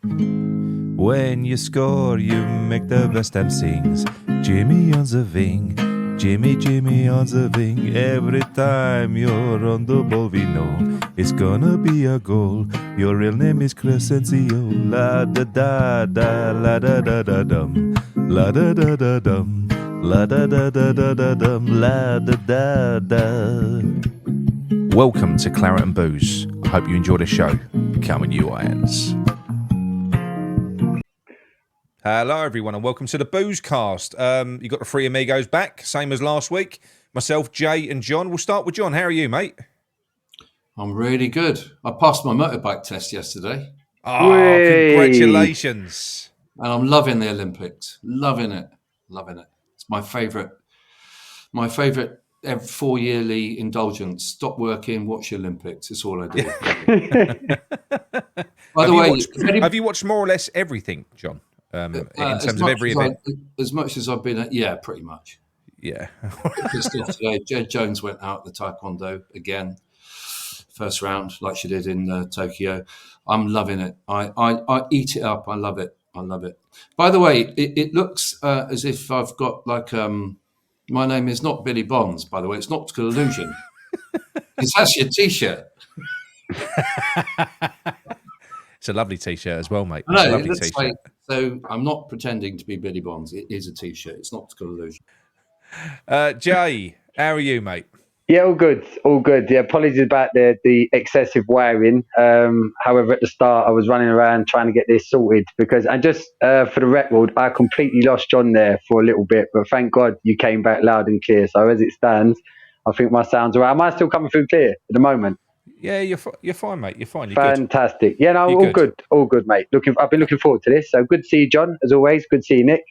When you score, you make the West Ham sings. Jimmy on the wing, Jimmy, Jimmy on the wing. Every time you're on the ball, we know it's gonna be a goal. Your real name is Crescencio. La da da da, la da da da dum, la da da da dum, la da da da da da dum, la da da da. Welcome to Claret and Booze. I hope you enjoy the show. Coming you irons. Hello, everyone, and welcome to the Boozecast. You got the three amigos back, same as last week. Myself, Jay, and John. We'll start with John. How are you, mate? I'm really good. I passed my motorbike test yesterday. Oh, congratulations. And I'm loving the Olympics. Loving it. It's my favourite 4-yearly indulgence. Stop working, watch the Olympics. It's all I do. By the way, have you watched more or less everything, John? In terms of every event? As much as I've been at, yeah, pretty much. Yeah. Today, Jed Jones went out the Taekwondo again, first round, like she did in Tokyo. I'm loving it. I eat it up. I love it. By the way, it looks as if I've got like my name is not Billy Bonds. By the way, it's not Optical Illusion. It's actually a T-shirt. It's a lovely T-shirt as well, mate. No, it's a lovely T-shirt. So I'm not pretending to be Billy Bonds. It is a T-shirt. It's not Optical Illusion. Jay, how are you, mate? Yeah, all good. Yeah, apologies about the excessive wiring. However, at the start, I was running around trying to get this sorted because, and just for the record, I completely lost John there for a little bit, but thank God you came back loud and clear. So as it stands, I think my sound's all right. Am I still coming through clear at the moment? Yeah, you're fine, mate. You're fine. You're fantastic. Good. Yeah, no, all good, mate. I've been looking forward to this. So good to see you, John, as always. Good to see you, Nick.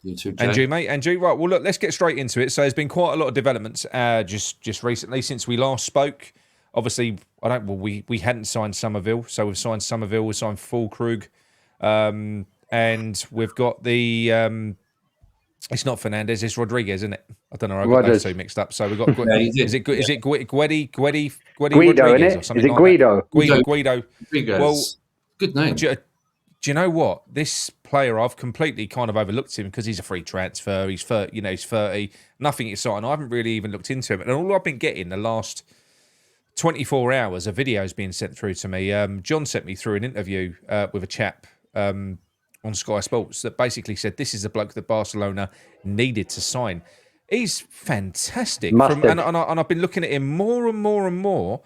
You too, Jay. Andrew, mate. Andrew, right. Well, look, let's get straight into it. So there's been quite a lot of developments just recently since we last spoke. Obviously, we hadn't signed Somerville, so we've signed Somerville. We've signed Füllkrug, and we've got the. It's not Fernandez, it's Rodriguez, isn't it? I don't know. I got those two mixed up. So we've got. Is it Guedi Rodriguez or something? Is it Guido? Guido. Well, good name. Do you know what? This player, I've completely kind of overlooked him because he's a free transfer. He's 30, he's 30. Nothing exciting. I haven't really even looked into him. And all I've been getting the last 24 hours of videos being sent through to me. John sent me through an interview with a chap on Sky Sports that basically said this is the bloke that Barcelona needed to sign. He's fantastic. And I've been looking at him more and more.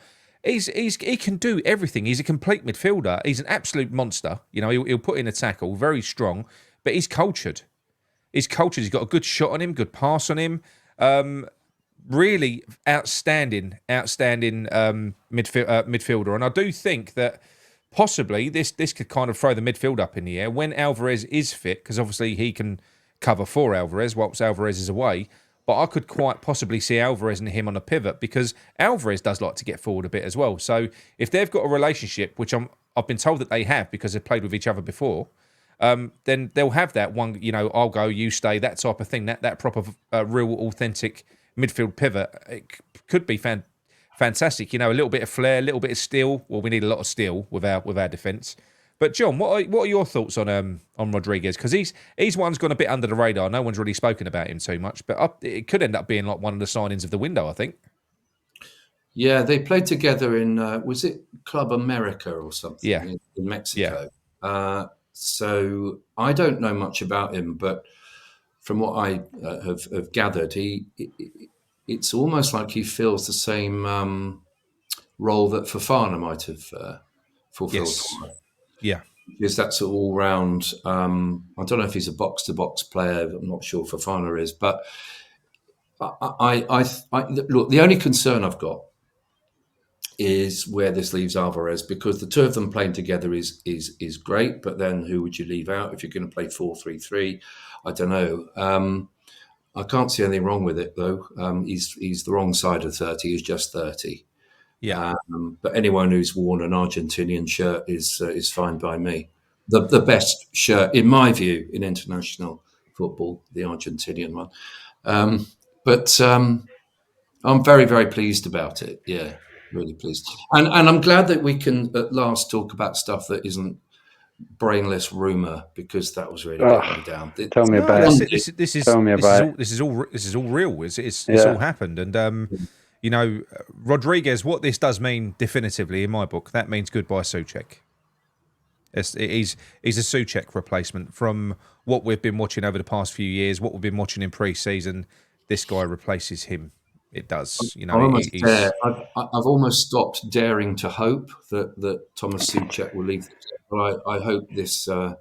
He can do everything. He's a complete midfielder. He's an absolute monster. He'll put in a tackle, very strong, but he's cultured. He's got a good shot on him, good pass on him. Really outstanding midfielder. And I do think that possibly this could kind of throw the midfield up in the air when Alvarez is fit, because obviously he can cover for Alvarez whilst Alvarez is away. But I could quite possibly see Alvarez and him on a pivot because Alvarez does like to get forward a bit as well. So if they've got a relationship, which I've been told that they have because they've played with each other before, then they'll have that one, I'll go, you stay, that type of thing, that proper, real, authentic midfield pivot. It could be fantastic. A little bit of flair, a little bit of steel. Well, we need a lot of steel with our defence. But John, what are your thoughts on Rodriguez? Because he's one's gone a bit under the radar. No one's really spoken about him too much, but it could end up being like one of the signings of the window, I think. Yeah, they played together in was it Club America or something? Yeah. in Mexico. Yeah. So I don't know much about him, but from what I have gathered, it's almost like he fills the same role that Fofana might have fulfilled. Yes. Yeah. Because that's an all-round, I don't know if he's a box-to-box player. I'm not sure Fofana is. But I look, the only concern I've got is where this leaves Alvarez, because the two of them playing together is great. But then who would you leave out if you're going to play 4-3-3? I don't know. I can't see anything wrong with it, though. He's the wrong side of 30. He's just 30. Yeah. But anyone who's worn an Argentinian shirt is fine by me. The best shirt, in my view, in international football, the Argentinian one. But I'm very, very pleased about it. Yeah, really pleased. And I'm glad that we can at last talk about stuff that isn't brainless rumour, because that was really getting me down. Tell me No, about that's it. it. This is all real. It's all happened, and you know, Rodriguez. What this does mean definitively in my book, that means goodbye Souček. He's a Souček replacement from what we've been watching over the past few years, what we've been watching in pre-season. This guy replaces him. It does. You know, I've almost stopped daring to hope that Thomas Souček will leave. But I hope this. I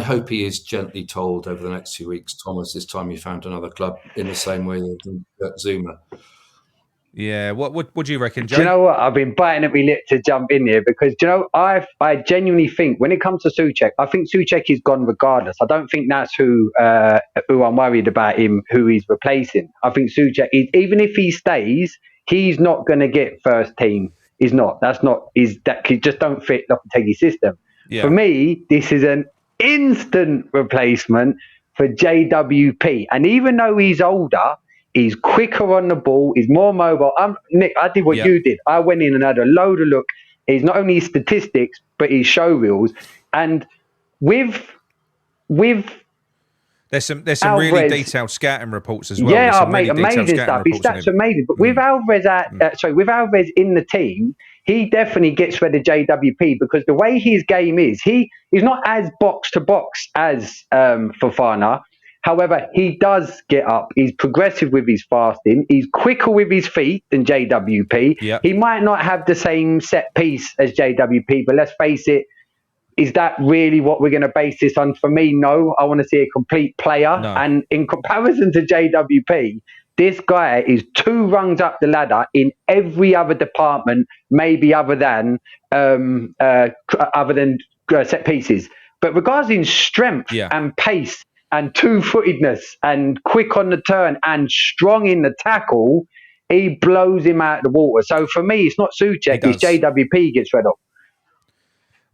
hope he is gently told over the next 2 weeks, Thomas, this time you found another club, in the same way that Zuma. Yeah, what do you reckon, Jay? Do you know what? I've been biting at my lip to jump in here because, do you know, I genuinely think when it comes to Souček, I think Souček is gone regardless. I don't think that's who I'm worried about him, who he's replacing. I think Souček, even if he stays, he's not going to get first team. He's not. He just don't fit Lopetegui's system. Yeah. For me, this is an instant replacement for JWP. And even though he's older, he's quicker on the ball. He's more mobile. Nick, I did what you did. I went in and had a load of look. He's not only his statistics, but his show reels. And with there's some Alvarez, really detailed scouting reports as well. Yeah, mate, amazing stuff. His stats are amazing. But with Alvarez with Alvarez in the team, he definitely gets rid of JWP because the way his game is, he's not as box to box as Fofana. However, he does get up. He's progressive with his fasting. He's quicker with his feet than JWP. Yep. He might not have the same set piece as JWP, but let's face it, is that really what we're going to base this on? For me, no. I want to see a complete player. No. And in comparison to JWP, this guy is 2 rungs up the ladder in every other department, maybe other than set pieces. But regarding strength and pace and two-footedness and quick on the turn and strong in the tackle, he blows him out of the water. So for me, it's not Souček, it's JWP he gets rid of.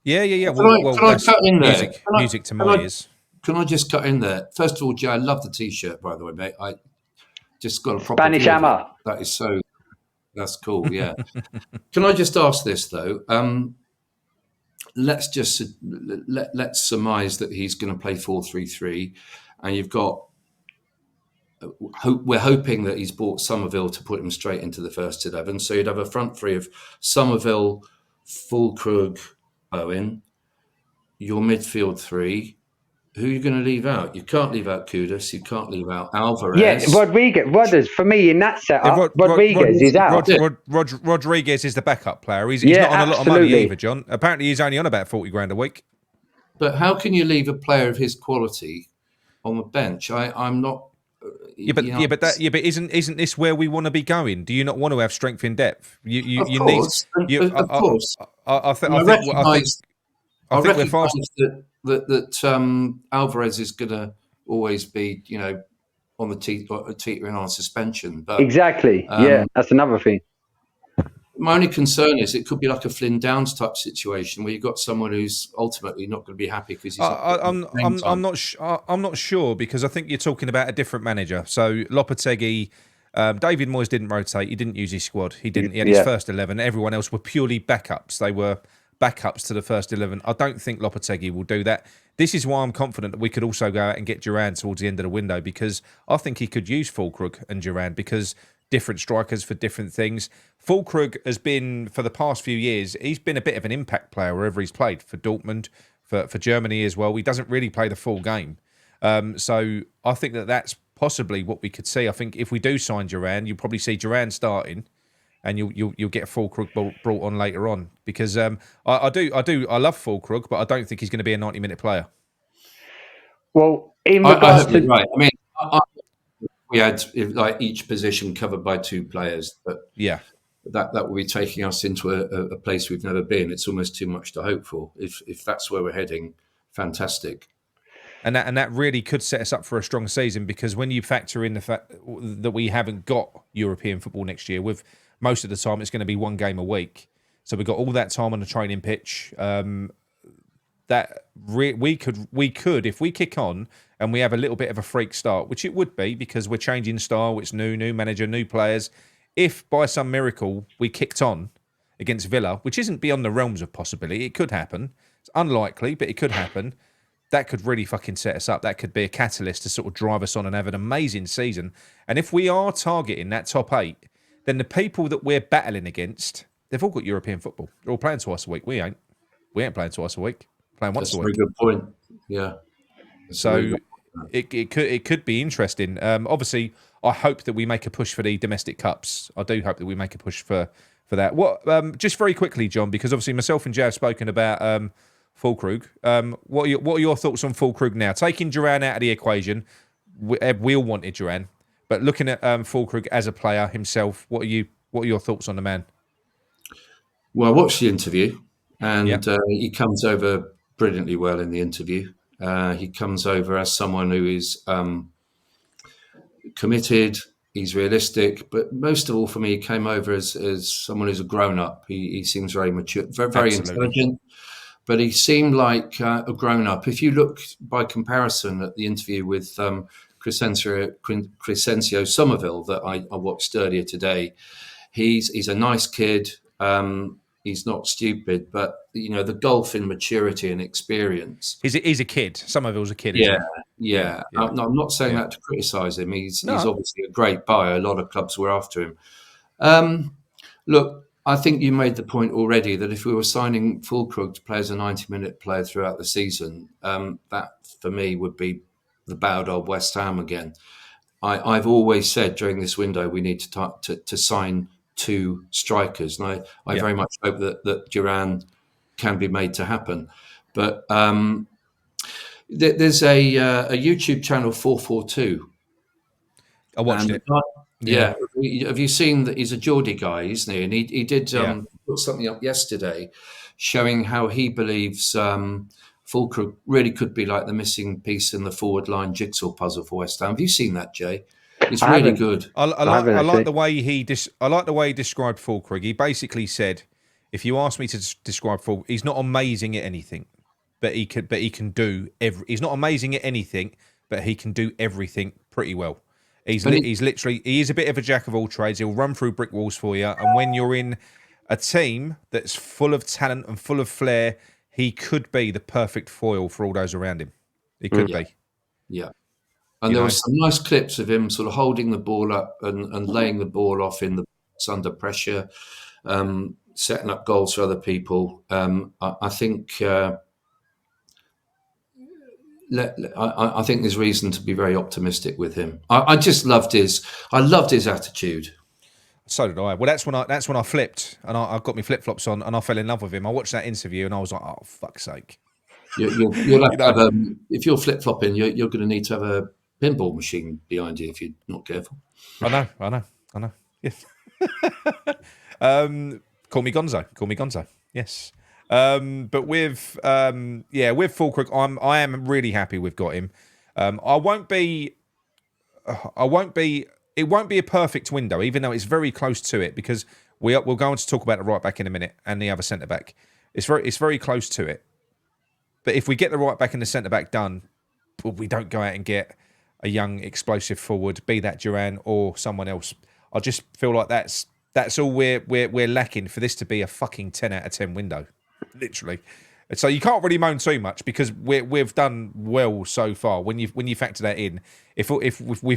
Yeah. Can I cut in there? Music to my ears. Can I just cut in there? First of all, Jay, I love the T-shirt, by the way, mate. I just got a proper Spanish hammer. That's cool, yeah. Can I just ask this, though? Let's surmise that he's going to play 4-3-3, and you've got. We're hoping that he's bought Somerville to put him straight into the first 11. So you'd have a front three of Somerville, Füllkrug, Owen. Your midfield three. Who are you going to leave out? You can't leave out Kudus. You can't leave out Alvarez. Yeah, Rodriguez, for me, in that setup, Rodriguez is out. Rodriguez is the backup player. He's not on a lot of money either, John. Apparently, he's only on about 40 grand a week. But how can you leave a player of his quality on the bench? I'm not. But isn't this where we want to be going? Do you not want to have strength in depth? Of course. I think we're fast. That Alvarez is going to always be, on the teetering on suspension. But exactly, that's another thing. My only concern is it could be like a Flynn Downs type situation where you've got someone who's ultimately not going to be happy because he's. I'm not sure because I think you're talking about a different manager. So Lopetegui, David Moyes didn't rotate. He didn't use his squad. He didn't. He had his first 11. Everyone else were purely backups. They were backups to the first 11. I don't think Lopetegui will do that. This is why I'm confident that we could also go out and get Duran towards the end of the window because I think he could use Füllkrug and Duran because different strikers for different things. Füllkrug has been, for the past few years, he's been a bit of an impact player wherever he's played, for Dortmund, for Germany as well. He doesn't really play the full game. So I think that's possibly what we could see. I think if we do sign Duran, you'll probably see Duran starting and you'll get Füllkrug brought on later on because I love Füllkrug, but I don't think he's going to be a 90-minute player. Well, in regards to... Right. I mean, we had each position covered by 2 players, but that will be taking us into a place we've never been. It's almost too much to hope for. If that's where we're heading, fantastic. And that really could set us up for a strong season because when you factor in the fact that we haven't got European football next year, with most of the time it's going to be 1 game a week, so we've got all that time on the training pitch. We could if we kick on and we have a little bit of a freak start, which it would be because we're changing style, it's new manager, new players. If by some miracle we kicked on against Villa, which isn't beyond the realms of possibility. It could happen. It's unlikely, but it could happen. That could really fucking set us up. That could be a catalyst to sort of drive us on and have an amazing season. And if we are targeting that top 8, then the people that we're battling against, they've all got European football. They're all playing twice a week. We ain't. We ain't playing twice a week. Playing once a week. That's a very good point. Yeah. So it could be interesting. Obviously, I hope that we make a push for the domestic cups. I do hope that we make a push for that. What? Just very quickly, John, because obviously myself and Jay have spoken about Füllkrug. What are your thoughts on Füllkrug now? Taking Duran out of the equation, we all wanted Duran, but looking at Füllkrug as a player himself, what are your thoughts on the man? Well, I watched the interview, and he comes over brilliantly well in the interview. He comes over as someone who is committed. He's realistic, but most of all, for me, he came over as someone who's a grown-up. He seems very mature, very intelligent, but he seemed like a grown-up. If you look by comparison at the interview with Crescencio Somerville that I watched earlier today, he's a nice kid. He's not stupid, but the gulf in maturity and experience. He's a kid. Somerville's a kid. Yeah. I'm not saying that to criticise him. He's obviously a great buyer. A lot of clubs were after him. Look, I think you made the point already that if we were signing Füllkrug to play as a 90-minute player throughout the season, that for me would be the bad old West Ham again. I've always said during this window we need to sign 2 strikers, and I very much hope that Duran can be made to happen. But there's a YouTube channel 442. I watched it. Yeah. Have you seen that? He's a Geordie guy, isn't he? And he did put something up yesterday showing how he believes Füllkrug really could be like the missing piece in the forward line jigsaw puzzle for West Ham. Have you seen that, Jay? It's really good. I like the way he described Füllkrug. He basically said, if you ask me to describe Füllkrug, he's not amazing at anything, but he can do he's not amazing at anything, but he can do everything pretty well. He is a bit of a jack of all trades. He'll run through brick walls for you, and when you're in a team that's full of talent and full of flair, he could be the perfect foil for all those around him. He could be. Yeah. And there were some nice clips of him sort of holding the ball up and laying the ball off in the box under pressure, setting up goals for other people. I think I think there's reason to be very optimistic with him. I just loved his attitude. So did I. Well, that's when I flipped and I got my flip flops on and I fell in love with him. I watched that interview and I was like, oh fuck's sake! You'll have to have if you're flip flopping, you're going to need to have a pinball machine behind you if you're not careful. I know. Yes. Call me Gonzo. Yes. But with Füllkrug, I am really happy we've got him. It won't be a perfect window, even though it's very close to it, because we'll go on to talk about the right back in a minute and the other centre back. It's very close to it. But if we get the right back and the centre back done, we don't go out and get a young explosive forward, be that Duran or someone else. I just feel like that's all we're lacking for this to be a fucking 10 out of 10 window, literally. So you can't really moan too much because we've done well so far. When you factor that in, if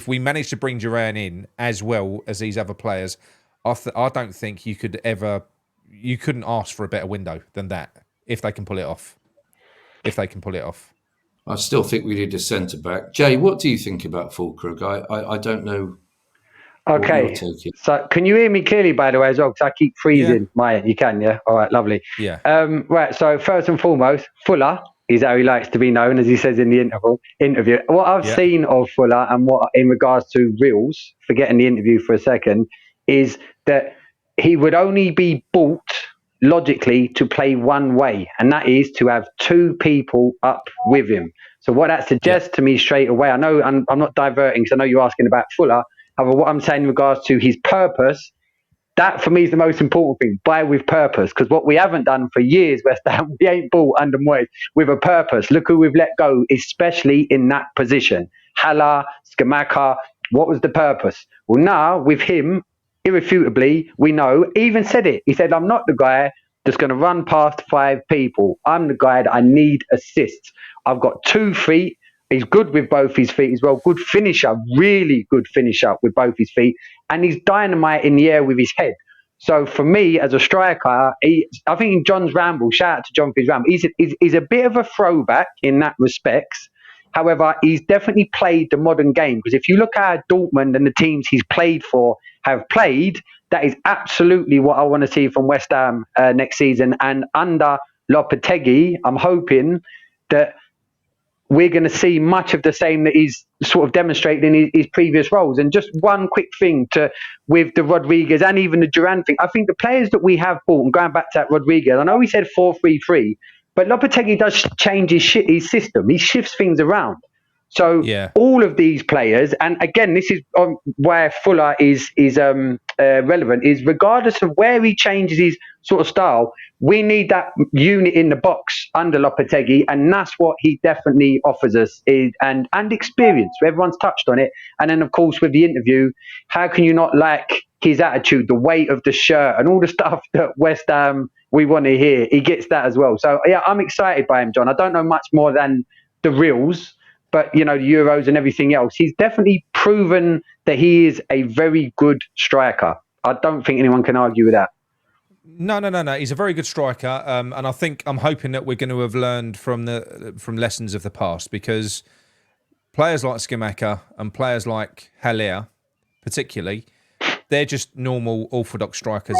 we manage to bring Duran in as well as these other players, I don't think you couldn't ask for a better window than that if they can pull it off. I still think we need a centre back. Jay, what do you think about Füllkrug? I don't know. Okay, so can you hear me clearly, by the way, as well? Because I keep freezing my end. You can, yeah? All right, lovely. Yeah. Right, so first and foremost, Fuller is how he likes to be known, as he says in the interview. What I've seen of Fuller and what in regards to reels, forgetting the interview for a second, is that he would only be bought logically to play one way, and that is to have 2 people up with him. So what that suggests to me straight away, I know I'm not diverting because I know you're asking about Fuller. However, what I'm saying in regards to his purpose, that for me is the most important thing. Buy with purpose, because what we haven't done for years, West Ham, we ain't bought under Moyes with a purpose. Look who we've let go, especially in that position. Haller, Skamaka, what was the purpose? Well, now with him, irrefutably, we know, even said it. He said, I'm not the guy that's going to run past 5 people. I'm the guy that I need assists. I've got 2 feet. He's good with both his feet as well. Good finisher, really good finisher with both his feet. And he's dynamite in the air with his head. So for me, as a striker, I think in John's ramble, shout out to John for his ramble, he's a bit of a throwback in that respects. However, he's definitely played the modern game, because if you look at Dortmund and the teams he's played for have played, that is absolutely what I want to see from West Ham next season. And under Lopetegui, I'm hoping that we're going to see much of the same that he's sort of demonstrated in his previous roles. And just one quick thing with the Rodriguez and even the Duran thing, I think the players that we have bought, and going back to that Rodriguez, I know we said 4-3-3, but Lopetegui does change his system. He shifts things around. So all of these players, and again, this is where Fuller is relevant, is regardless of where he changes his sort of style, we need that unit in the box under Lopetegui, and that's what he definitely offers us, and experience. Everyone's touched on it. And then, of course, with the interview, how can you not like his attitude, the weight of the shirt, and all the stuff that West Ham we want to hear? He gets that as well. So, yeah, I'm excited by him, John. I don't know much more than the reels, but, the Euros and everything else. He's definitely proven that he is a very good striker. I don't think anyone can argue with that. No. He's a very good striker, and I'm hoping that we're going to have learned from lessons of the past, because players like Skamaka and players like Haller, particularly, they're just normal orthodox strikers,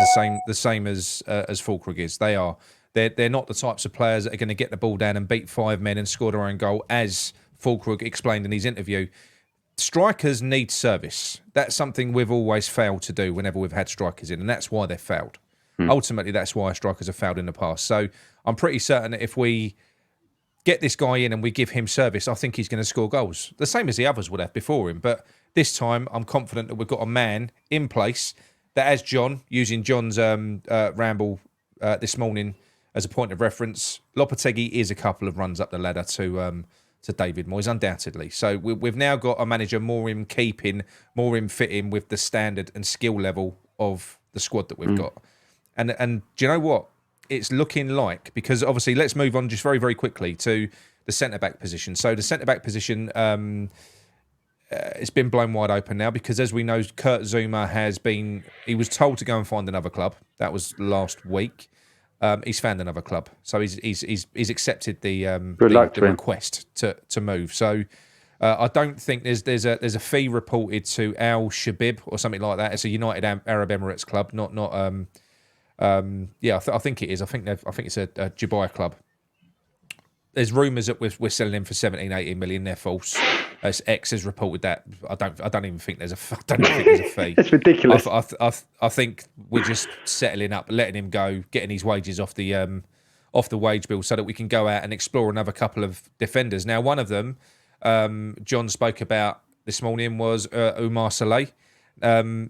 the same as Füllkrug is. They are. They're not the types of players that are going to get the ball down and beat 5 men and score their own goal, as Füllkrug explained in his interview. Strikers need service. That's something we've always failed to do whenever we've had strikers in, and that's why they've failed. Ultimately, that's why strikers have failed in the past. So I'm pretty certain that if we get this guy in and we give him service, I think he's going to score goals, the same as the others would have before him. But this time, I'm confident that we've got a man in place that, as John, using John's ramble this morning as a point of reference, Lopetegui is a couple of runs up the ladder to David Moyes, undoubtedly. So we've now got a manager more in keeping, more in fitting with the standard and skill level of the squad that we've got. And do you know what? It's looking like, because obviously, let's move on just very, very quickly to the centre-back position. So the centre-back position, it's been blown wide open now, because as we know, Kurt Zouma he was told to go and find another club. That was last week. He's found another club. So he's accepted the request to move. So I don't think there's a fee reported to Al Shabib or something like that. It's a United Arab Emirates club, not I think it is. I think it's a Dubai club. There's rumours that we're selling him for 17, 18 million. They're false. As X has reported that. I don't even think there's a fee. It's ridiculous. I think we're just settling up, letting him go, getting his wages off the wage bill, so that we can go out and explore another couple of defenders. Now, one of them, John spoke about this morning, was Umar Saleh.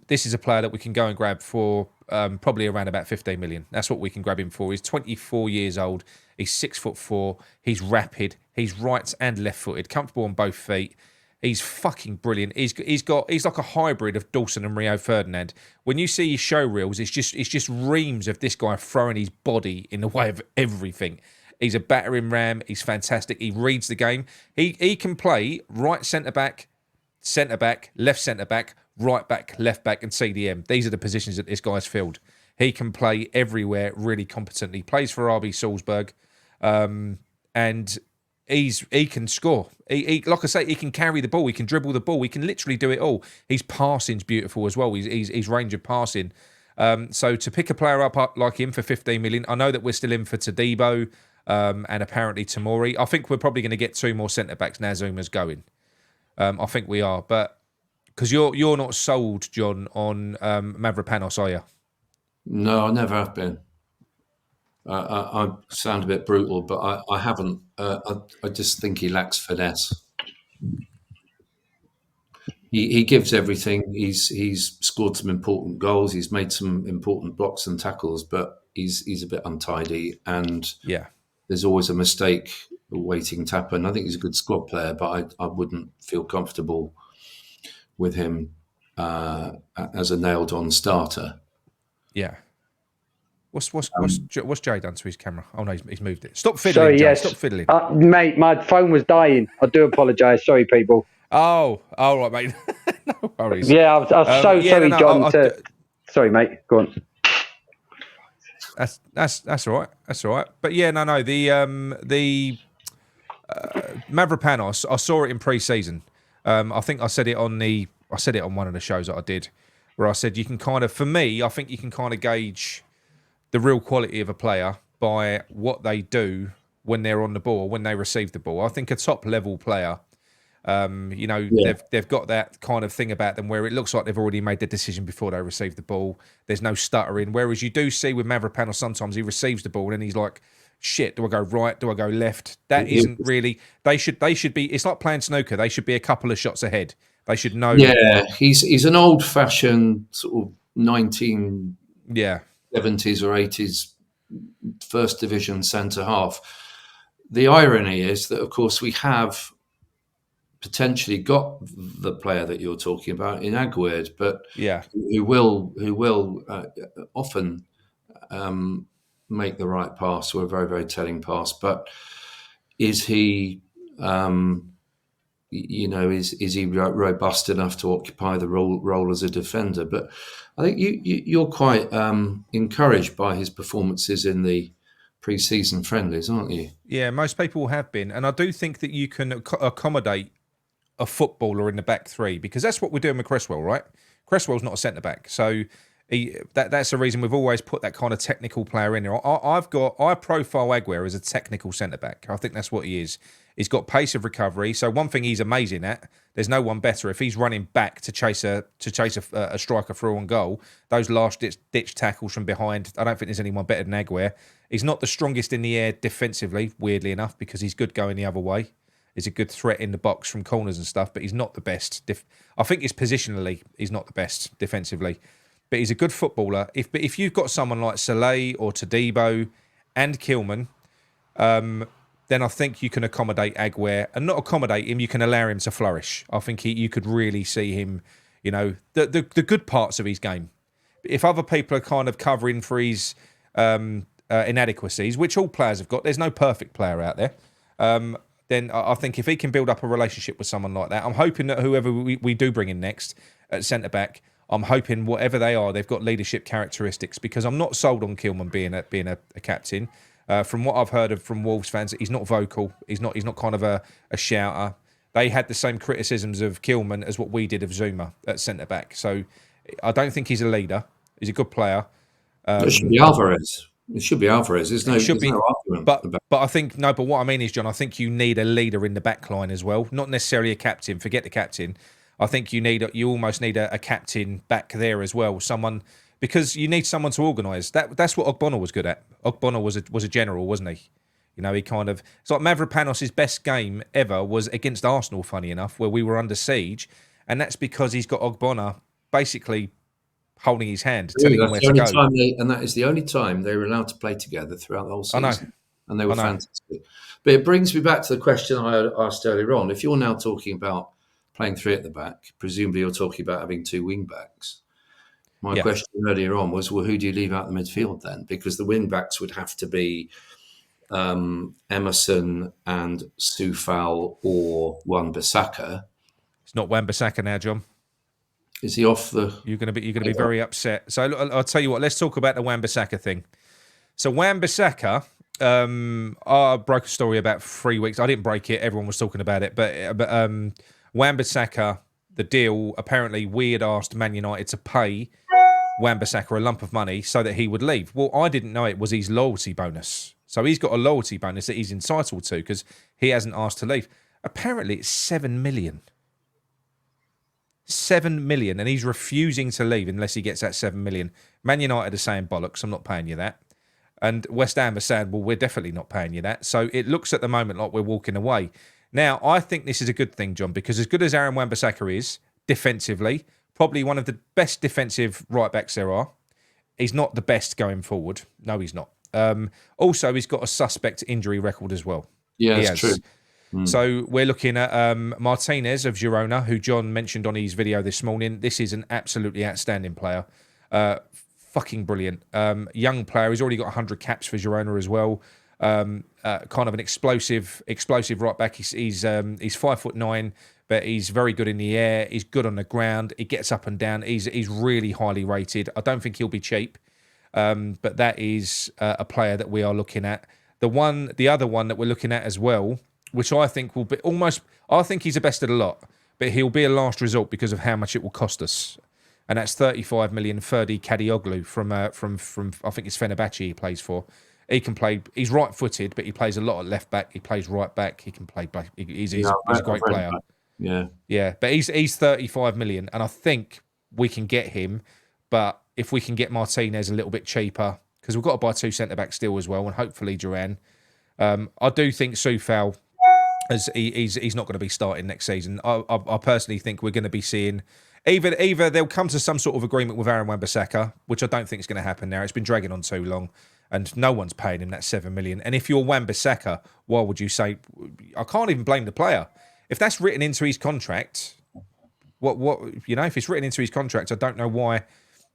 This is a player that we can go and grab for probably around about 15 million. That's what we can grab him for. He's 24 years old. He's 6'4". He's rapid. He's right and left-footed, comfortable on both feet. He's fucking brilliant. He's like a hybrid of Dawson and Rio Ferdinand. When you see his show reels, it's just reams of this guy throwing his body in the way of everything. He's a battering ram. He's fantastic. He reads the game. He can play right centre-back, left centre-back, right back, left back, and CDM. These are the positions that this guy's filled. He can play everywhere really competently. He plays for RB Salzburg, and he can score. He like I say, he can carry the ball. He can dribble the ball. He can literally do it all. His passing's beautiful as well. His range of passing. So to pick a player up like him for 15 million, I know that we're still in for Todibo and apparently Tomori. I think we're probably going to get 2 more centre backs now Zuma's going. I think we are, but because you're not sold, John, on Mavropanos, are you? No, I never have been. I sound a bit brutal, but I haven't. I just think he lacks finesse. He gives everything. He's scored some important goals. He's made some important blocks and tackles, but he's a bit untidy, and there's always a mistake waiting to happen. I think he's a good squad player, but I wouldn't feel comfortable with him as a nailed-on starter. Yeah. What's Jay done to his camera? Oh no, he's moved it. Stop fiddling, Sorry, Jay. yes. Stop fiddling. Mate, my phone was dying. I do apologise. Sorry, people. Oh, all right, mate. No worries. Yeah, I was so sorry, John. Sorry, mate. Go on. That's all right. That's all right. But yeah, no. The Mavropanos, I saw it in pre-season. I think I said it on one of the shows that I did, where I said you can kind of, for me, I think you can kind of gauge the real quality of a player by what they do when they're on the ball, when they receive the ball. I think a top level player, they've got that kind of thing about them where it looks like they've already made the decision before they receive the ball. There's no stuttering. Whereas you do see with Mavropanos, sometimes he receives the ball and he's like, shit, do I go right? Do I go left? That isn't really, they should be, it's like playing snooker. They should be a couple of shots ahead. They should know. Yeah, he's an old fashioned sort of 1970s or 80s first division centre half. The irony is that, of course, we have potentially got the player that you're talking about in Aguerd, but who will often make the right pass or a very, very telling pass. But is he, is he robust enough to occupy the role as a defender? But I think you're quite encouraged by his performances in the pre-season friendlies, aren't you? Yeah, most people have been. And I do think that you can accommodate a footballer in the back three, because that's what we're doing with Cresswell, right? Cresswell's not a centre-back. So that's the reason we've always put that kind of technical player in there. I profile Aguerd as a technical centre-back. I think that's what he is. He's got pace of recovery. So one thing he's amazing at, there's no one better. If he's running back to chase a striker through on goal, those last ditch tackles from behind, I don't think there's anyone better than Aguerd. He's not the strongest in the air defensively, weirdly enough, because he's good going the other way. He's a good threat in the box from corners and stuff, but he's not the best. I think positionally, he's not the best defensively. But he's a good footballer. If you've got someone like Saleh or Todibo and Kilman, then I think you can accommodate Aguerd, and not accommodate him, you can allow him to flourish. I think you could really see him, the good parts of his game. If other people are kind of covering for his inadequacies, which all players have got, there's no perfect player out there, then I think if he can build up a relationship with someone like that, I'm hoping that whoever we do bring in next at centre-back, I'm hoping whatever they are, they've got leadership characteristics, because I'm not sold on Kilman being a captain. From what I've heard from Wolves fans, he's not vocal. He's not kind of a shouter. They had the same criticisms of Kilman as what we did of Zuma at centre-back. So I don't think he's a leader. He's a good player. It should be Alvarez. It should be Alvarez. There's no argument. But I think, no, but what I mean is, John, I think you need a leader in the back line as well. Not necessarily a captain. Forget the captain. I think you almost need a captain back there as well. Someone, because you need someone to organise. That's what Ogbonna was good at. Ogbonna was a general, wasn't he? He kind of, it's like Mavropanos' best game ever was against Arsenal, funny enough, where we were under siege, and that's because he's got Ogbonna basically holding his hand, telling him where to go. And that is the only time they were allowed to play together throughout the whole season. I know. And they were fantastic. But it brings me back to the question I asked earlier on. If you're now talking about playing three at the back, presumably you're talking about having two wing backs. My question earlier on was, well, who do you leave out the midfield then? Because the wing backs would have to be Emerson and Soufal or Wan-Bissaka. It's not Wan-Bissaka now, John. Is he off the? You're going to be very upset. So I'll tell you what. Let's talk about the Wan-Bissaka thing. So Wan-Bissaka, I broke a story about 3 weeks. I didn't break it. Everyone was talking about it. But Wan-Bissaka, the deal, apparently we had asked Man United to pay Wan-Bissaka a lump of money so that he would leave. Well, I didn't know it was his loyalty bonus. So he's got a loyalty bonus that he's entitled to because he hasn't asked to leave. Apparently it's 7 million. 7 million, and he's refusing to leave unless he gets that 7 million. Man United are saying, bollocks, I'm not paying you that. And West Ham are saying, well, we're definitely not paying you that. So it looks at the moment like we're walking away. Now, I think this is a good thing, John, because as good as Aaron Wan-Bissaka is, defensively, probably one of the best defensive right-backs there are, he's not the best going forward. No, he's not. Also, he's got a suspect injury record as well. Yeah, that's true. So we're looking at Martinez of Girona, who John mentioned on his video this morning. This is an absolutely outstanding player. Fucking brilliant. Young player. He's already got 100 caps for Girona as well. Kind of an explosive right back. He's 5'9", but he's very good in the air. He's good on the ground. He gets up and down. He's really highly rated. I don't think he'll be cheap, but that is a player that we are looking at. The other one that we're looking at as well, which I think will be almost. I think he's the best of the lot, but he'll be a last resort because of how much it will cost us. And that's 35 million. Ferdi Kadioglu from I think it's Fenerbahce he plays for. He can play. He's right-footed, but he plays a lot at left back. He plays right back. He can play back. He's a great player. Yeah. But he's 35 million, and I think we can get him. But if we can get Martinez a little bit cheaper, because we've got to buy 2 centre backs still as well, and hopefully Duran. I do think Soufal, as he's not going to be starting next season. I personally think we're going to be seeing. Either they'll come to some sort of agreement with Aaron Wan-Bissaka, which I don't think is going to happen now. It's been dragging on too long, and no one's paying him that 7 million. And if you're Wan-Bissaka, why would you say? I can't even blame the player if that's written into his contract. If it's written into his contract, I don't know why.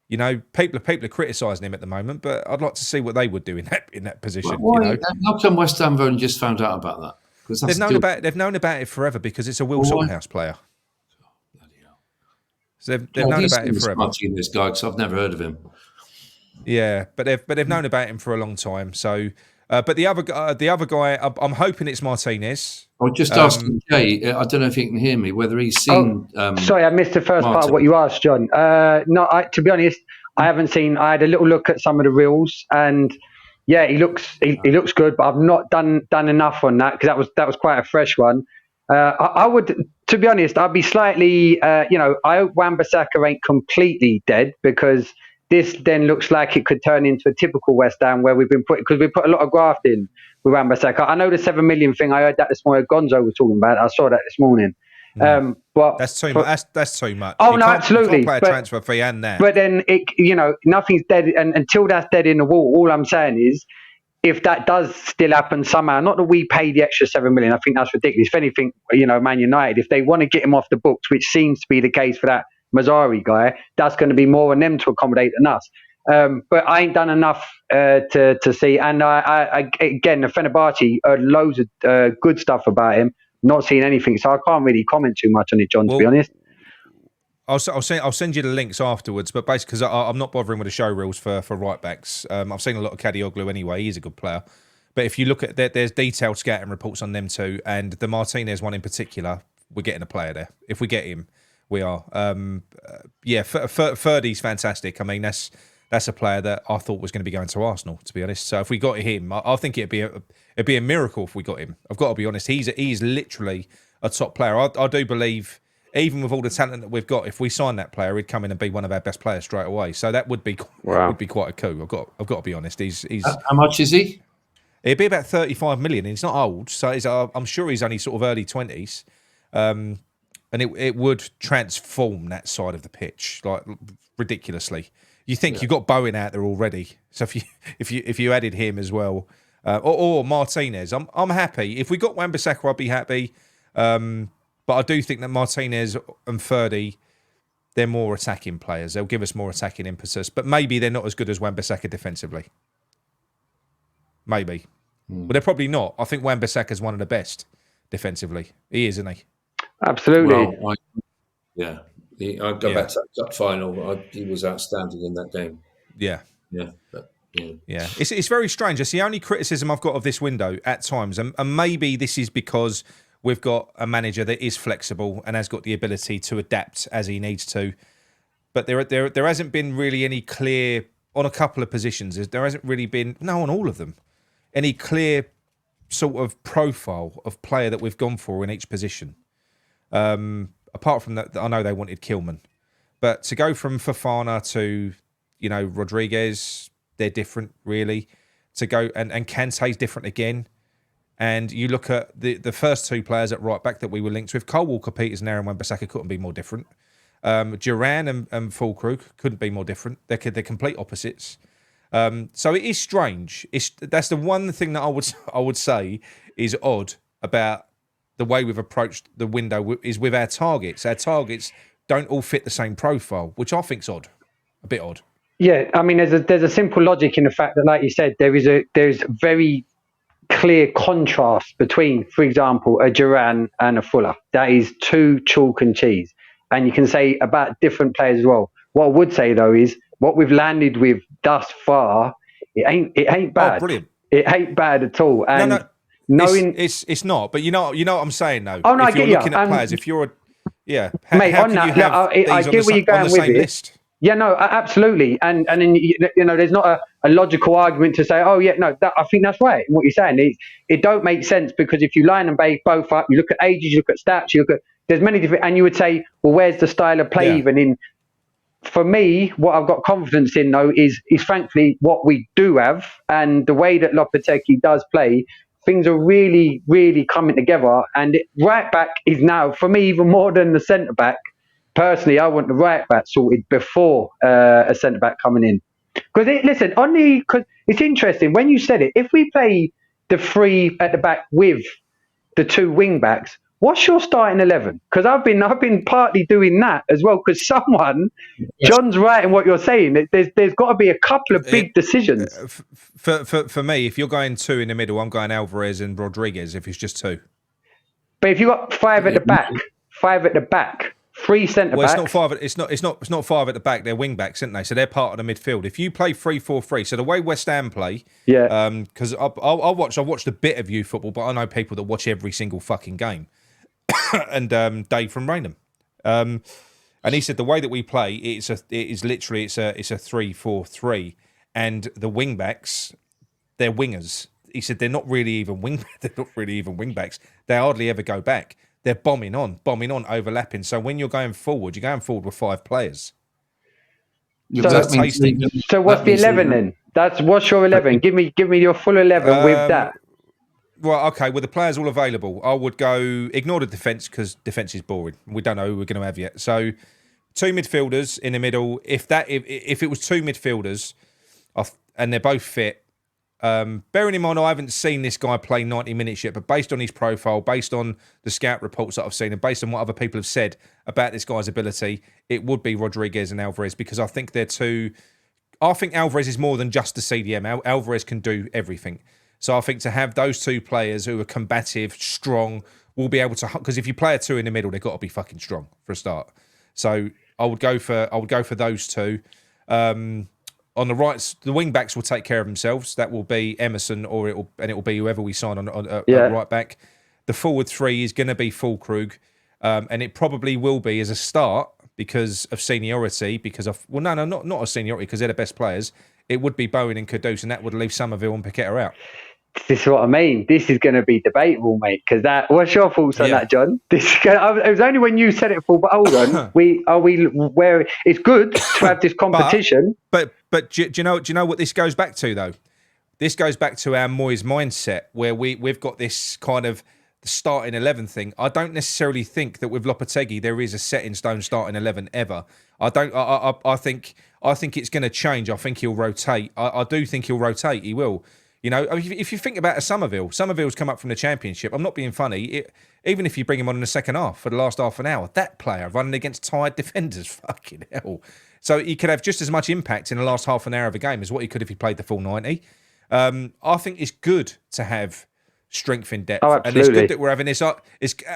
People are criticising him at the moment, but I'd like to see what they would do in that position. Why, how come West Ham have only just found out about that? Because they've known about it forever because it's a Will Salthouse player. So they've known about it forever. This guy, because I've never heard of him. Yeah, but they've known about him for a long time. So, but the other guy, I'm hoping it's Martinez. I was just asking Jay. I don't know if he can hear me. Whether he's seen. Sorry, I missed the first part of what you asked, John. No, to be honest, I haven't seen. I had a little look at some of the reels, and yeah, he looks good. But I've not done enough on that because that was quite a fresh one. I would, to be honest, I'd be slightly, I hope Wan-Bissaka ain't completely dead because this then looks like it could turn into a typical West Ham where we put a lot of graft in with Wan-Bissaka. I know the 7 million thing. I heard that this morning. Gonzo was talking about it. I saw that this morning. But that's too much. That's too much. Oh no, absolutely. You can't play a transfer fee and that. But then nothing's dead, and until that's dead in the wall, all I'm saying is, if that does still happen somehow, not that we pay the extra 7 million, I think that's ridiculous. If anything, Man United, if they want to get him off the books, which seems to be the case for that Mazzari guy, that's going to be more on them to accommodate than us. But I ain't done enough to see. And I again, the Fenerbahce, loads of good stuff about him. Not seen anything, so I can't really comment too much on it, John. To be honest. I'll send you the links afterwards, but basically, because I'm not bothering with the show reels for right backs. I've seen a lot of Kadioglu anyway. He's a good player, but if you look at there's detailed scouting reports on them too, and the Martinez one in particular, we're getting a player there. If we get him, we are. Ferdy's fantastic. I mean, that's a player that I thought was going to be going to Arsenal, to be honest. So if we got him, I think it'd be a miracle if we got him. I've got to be honest. He's literally a top player. I do believe. Even with all the talent that we've got, if we sign that player, he'd come in and be one of our best players straight away. So that would be quite a coup. I've got to be honest. He's how much is he? It'd be about 35 million. He's not old, so I'm sure he's only sort of early 20s, and it would transform that side of the pitch like ridiculously. You think you've got Bowen out there already, so if you added him as well, or Martinez, I'm happy. If we got Wan-Bissaka, I'd be happy. But I do think that Martinez and Ferdy, they're more attacking players. They'll give us more attacking impetus. But maybe they're not as good as Wan-Bissaka defensively. Maybe. But they're probably not. I think Wan-Bissaka is one of the best defensively. He is, isn't he? Absolutely. Well, I go back to that cup final. He was outstanding in that game. Yeah. Yeah. Yeah. It's very strange. It's the only criticism I've got of this window at times. And maybe this is because we've got a manager that is flexible and has got the ability to adapt as he needs to. But there hasn't been really any clear, on a couple of positions, there hasn't really been, no, on all of them, any clear sort of profile of player that we've gone for in each position. Apart from that, I know they wanted Kilman. But to go from Fofana to, Rodriguez, they're different, really. To go, and Kante's different again. And you look at the first two players at right back that we were linked with, Cole Walker-Peters and Aaron Wan-Bissaka couldn't be more different. Duran and Füllkrug couldn't be more different. They're complete opposites. So it is strange. That's the one thing that I would say is odd about the way we've approached the window is with our targets. Our targets don't all fit the same profile, which I think's odd, a bit odd. Yeah, I mean, there's a simple logic in the fact that, like you said, there's very clear contrast between, for example, a Duran and a Fuller. That is two chalk and cheese. And you can say about different players as well. What I would say though is what we've landed with thus far, it ain't bad. Oh, brilliant. It ain't bad at all. And no, knowing it's not. But you know what I'm saying though. Oh no, if I you're get looking you. at players, if you're mate, how on can that, you have I these get where you're going on the with same it. list? Yeah, no, absolutely. And then, there's not a logical argument to say, oh, yeah, no, I think that's right. What you're saying, it don't make sense because if you line them both up, you look at ages, you look at stats, there's many different, and you would say, well, where's the style of play even in? For me, what I've got confidence in, though, is frankly what we do have and the way that Lopetegui does play. Things are really, really coming together. And right back is now, for me, even more than the centre back. Personally, I want the right back sorted before a centre back coming in. Because it's interesting when you said it. If we play the three at the back with the two wing backs, what's your starting 11? Because I've been partly doing that as well. Because John's right in what you're saying. There's got to be a couple of big decisions. For me, if you're going two in the middle, I'm going Alvarez and Rodriguez. If it's just two, but if you got five at the back. Three centre backs. Well, it's not five at the back. They're wing backs, aren't they? So they're part of the midfield. If you play 3-4-3, so the way West Ham play, because I've watched a bit of youth football, but I know people that watch every single fucking game. And Dave from Raynham, and he said the way that we play, it's a 3-4-3, and the wing backs, they're wingers. He said they're not really even wing backs. They hardly ever go back. They're bombing on, overlapping. So when you're going forward with five players. So what's the 11 then? What's your 11? Give me your full 11 with that. Well, okay, with the players all available, I would go ignore the defence because defence is boring. We don't know who we're going to have yet. So two midfielders in the middle. If it was two midfielders, and they're both fit. Bearing in mind, I haven't seen this guy play 90 minutes yet, but based on his profile, based on the scout reports that I've seen, and based on what other people have said about this guy's ability, it would be Rodriguez and Alvarez because I think they're two. I think Alvarez is more than just a CDM. Alvarez can do everything. So I think to have those two players who are combative, strong, will be able to. Because if you play a two in the middle, they've got to be fucking strong for a start. So I would go for those two. On the right, the wing backs will take care of themselves. That will be Emerson, or it will be whoever we sign on right back. The forward three is going to be Füllkrug, and it probably will be as a start because of seniority. Not a seniority because they're the best players. It would be Bowen and Kudus, and that would leave Somerville and Paqueta out. This is what I mean. This is going to be debatable, mate. Because what's your thoughts on that, John? It was only when you said it for. But hold on, where it's good to have this competition. But do you know what this goes back to though? This goes back to our Moyes mindset where we've got this kind of the starting 11 thing. I don't necessarily think that with Lopetegui there is a set in stone starting 11 ever. I don't. I think it's going to change. I think he'll rotate. I do think he'll rotate. He will. You know, if you think about a Somerville's come up from the Championship. I'm not being funny. Even if you bring him on in the second half for the last half an hour, that player running against tired defenders, fucking hell. So he could have just as much impact in the last half an hour of a game as what he could if he played the full 90. I think it's good to have strength in depth. Oh, absolutely. And it's good that we're having this. I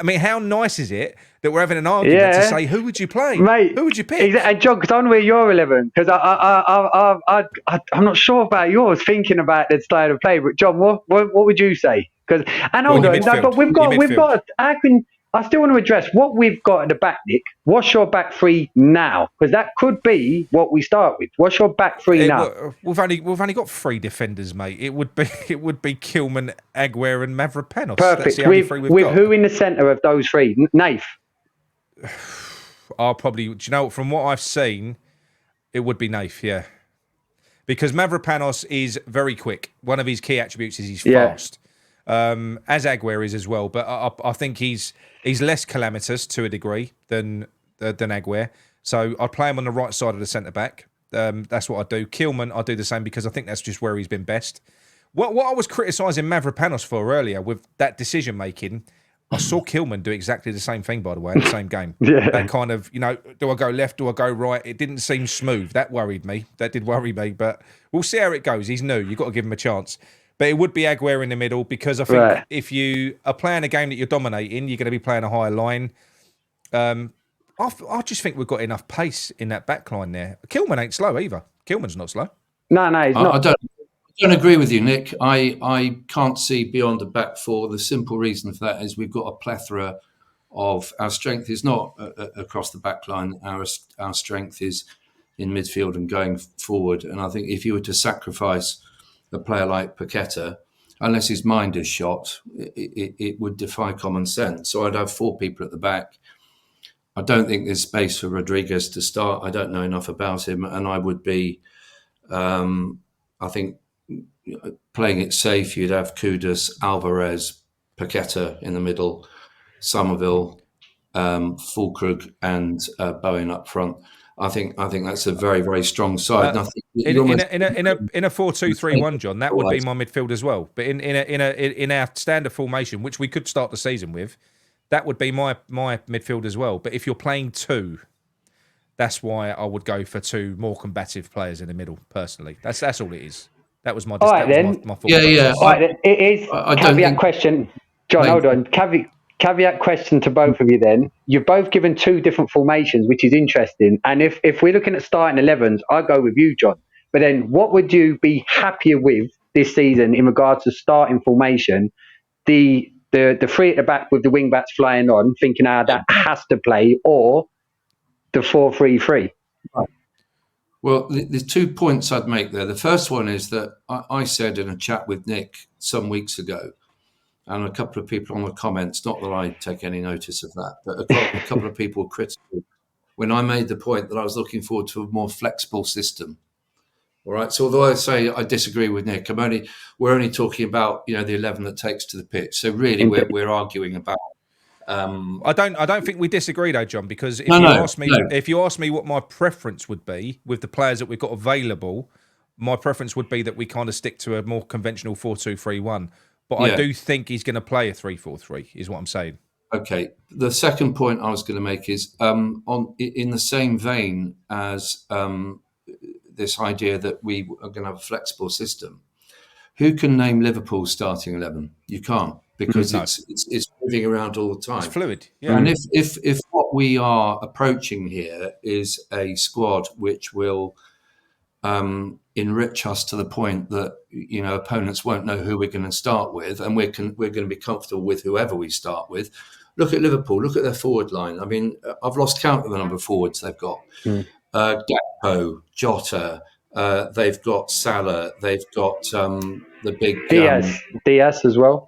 mean, how nice is it that we're having an argument to say, who would you play? Mate, who would you pick? Exactly. And John, because I know where you're 11, because I'm not sure about yours, thinking about the style of play. But John, what would you say? But we've got. I still want to address what we've got at the back, Nick. What's your back three now? Because that could be what we start with. What's your back three now? We've only got three defenders, mate. It would be Kilman, Aguirre, and Mavropanos. Perfect. That's the only three we've got. Who in the centre of those three? Nath. I'll probably. Do you know? From what I've seen, it would be Nath. Yeah, because Mavropanos is very quick. One of his key attributes is he's fast. As Aguirre is as well, but I think he's less calamitous to a degree than Aguirre. So I'd play him on the right side of the centre back. That's what I do. Kilman, I do the same because I think that's just where he's been best. What I was criticising Mavropanos for earlier with that decision making, I saw Kilman do exactly the same thing, by the way, in the same game. Yeah. That kind of, do I go left, do I go right? It didn't seem smooth. That worried me. That did worry me, but we'll see how it goes. He's new. You've got to give him a chance. But it would be Aguero in the middle, because I think if you are playing a game that you're dominating, you're going to be playing a higher line. I just think we've got enough pace in that back line there. Kilman ain't slow either. Kilman's not slow. No, he's not. I don't agree with you, Nick. I can't see beyond the back four. The simple reason for that is we've got a plethora of our strength is not across the back line. Our strength is in midfield and going forward. And I think if you were to sacrifice a player like Paqueta, unless his mind is shot, it would defy common sense. So I'd have 4 people at the back. I don't think there's space for Rodriguez to start. I don't know enough about him, and I would be, I think, playing it safe. You'd have Kudus, Alvarez, Paqueta in the middle, Somerville, Füllkrug, and Bowen up front. I think that's a very, very strong side. In a 4-2-3-1, John, that would be my midfield as well. But in our standard formation, which we could start the season with, that would be my midfield as well. But if you're playing 2, that's why I would go for 2 more combative players in the middle. Personally, that's all it is. That was my. All right, then. My yeah. All right, it is caveat question. John, hold on. Caveat question to both of you then. You've both given 2 different formations, which is interesting. And if we're looking at starting 11s, I'll go with you, John. But then what would you be happier with this season in regards to starting formation? The 3 at the back with the wing backs flying on, thinking how that has to play, or the 4-3-3? Well, there's 2 points I'd make there. The first one is that I said in a chat with Nick some weeks ago, and a couple of people on the comments, not that I take any notice of that, but a couple of people were critical when I made the point that I was looking forward to a more flexible system. All right. So although I say I disagree with Nick, we're only talking about the 11 that takes to the pitch. So really, we're arguing about. I don't think we disagree though, John, because if you ask me what my preference would be with the players that we've got available, my preference would be that we kind of stick to a more conventional 4-2-3-1. But I do think he's going to play a 3-4-3, is what I'm saying. Okay. The second point I was going to make is in the same vein as this idea that we are going to have a flexible system. Who can name Liverpool's starting 11? You can't, because it's moving around all the time. It's fluid. Yeah. And if what we are approaching here is a squad which will enrich us to the point that opponents won't know who we're going to start with, and we're going to be comfortable with whoever we start with. Look at Liverpool. Look at their forward line. I mean, I've lost count of the number of forwards they've got. Gakpo, Jota. They've got Salah. They've got the big Diaz as well.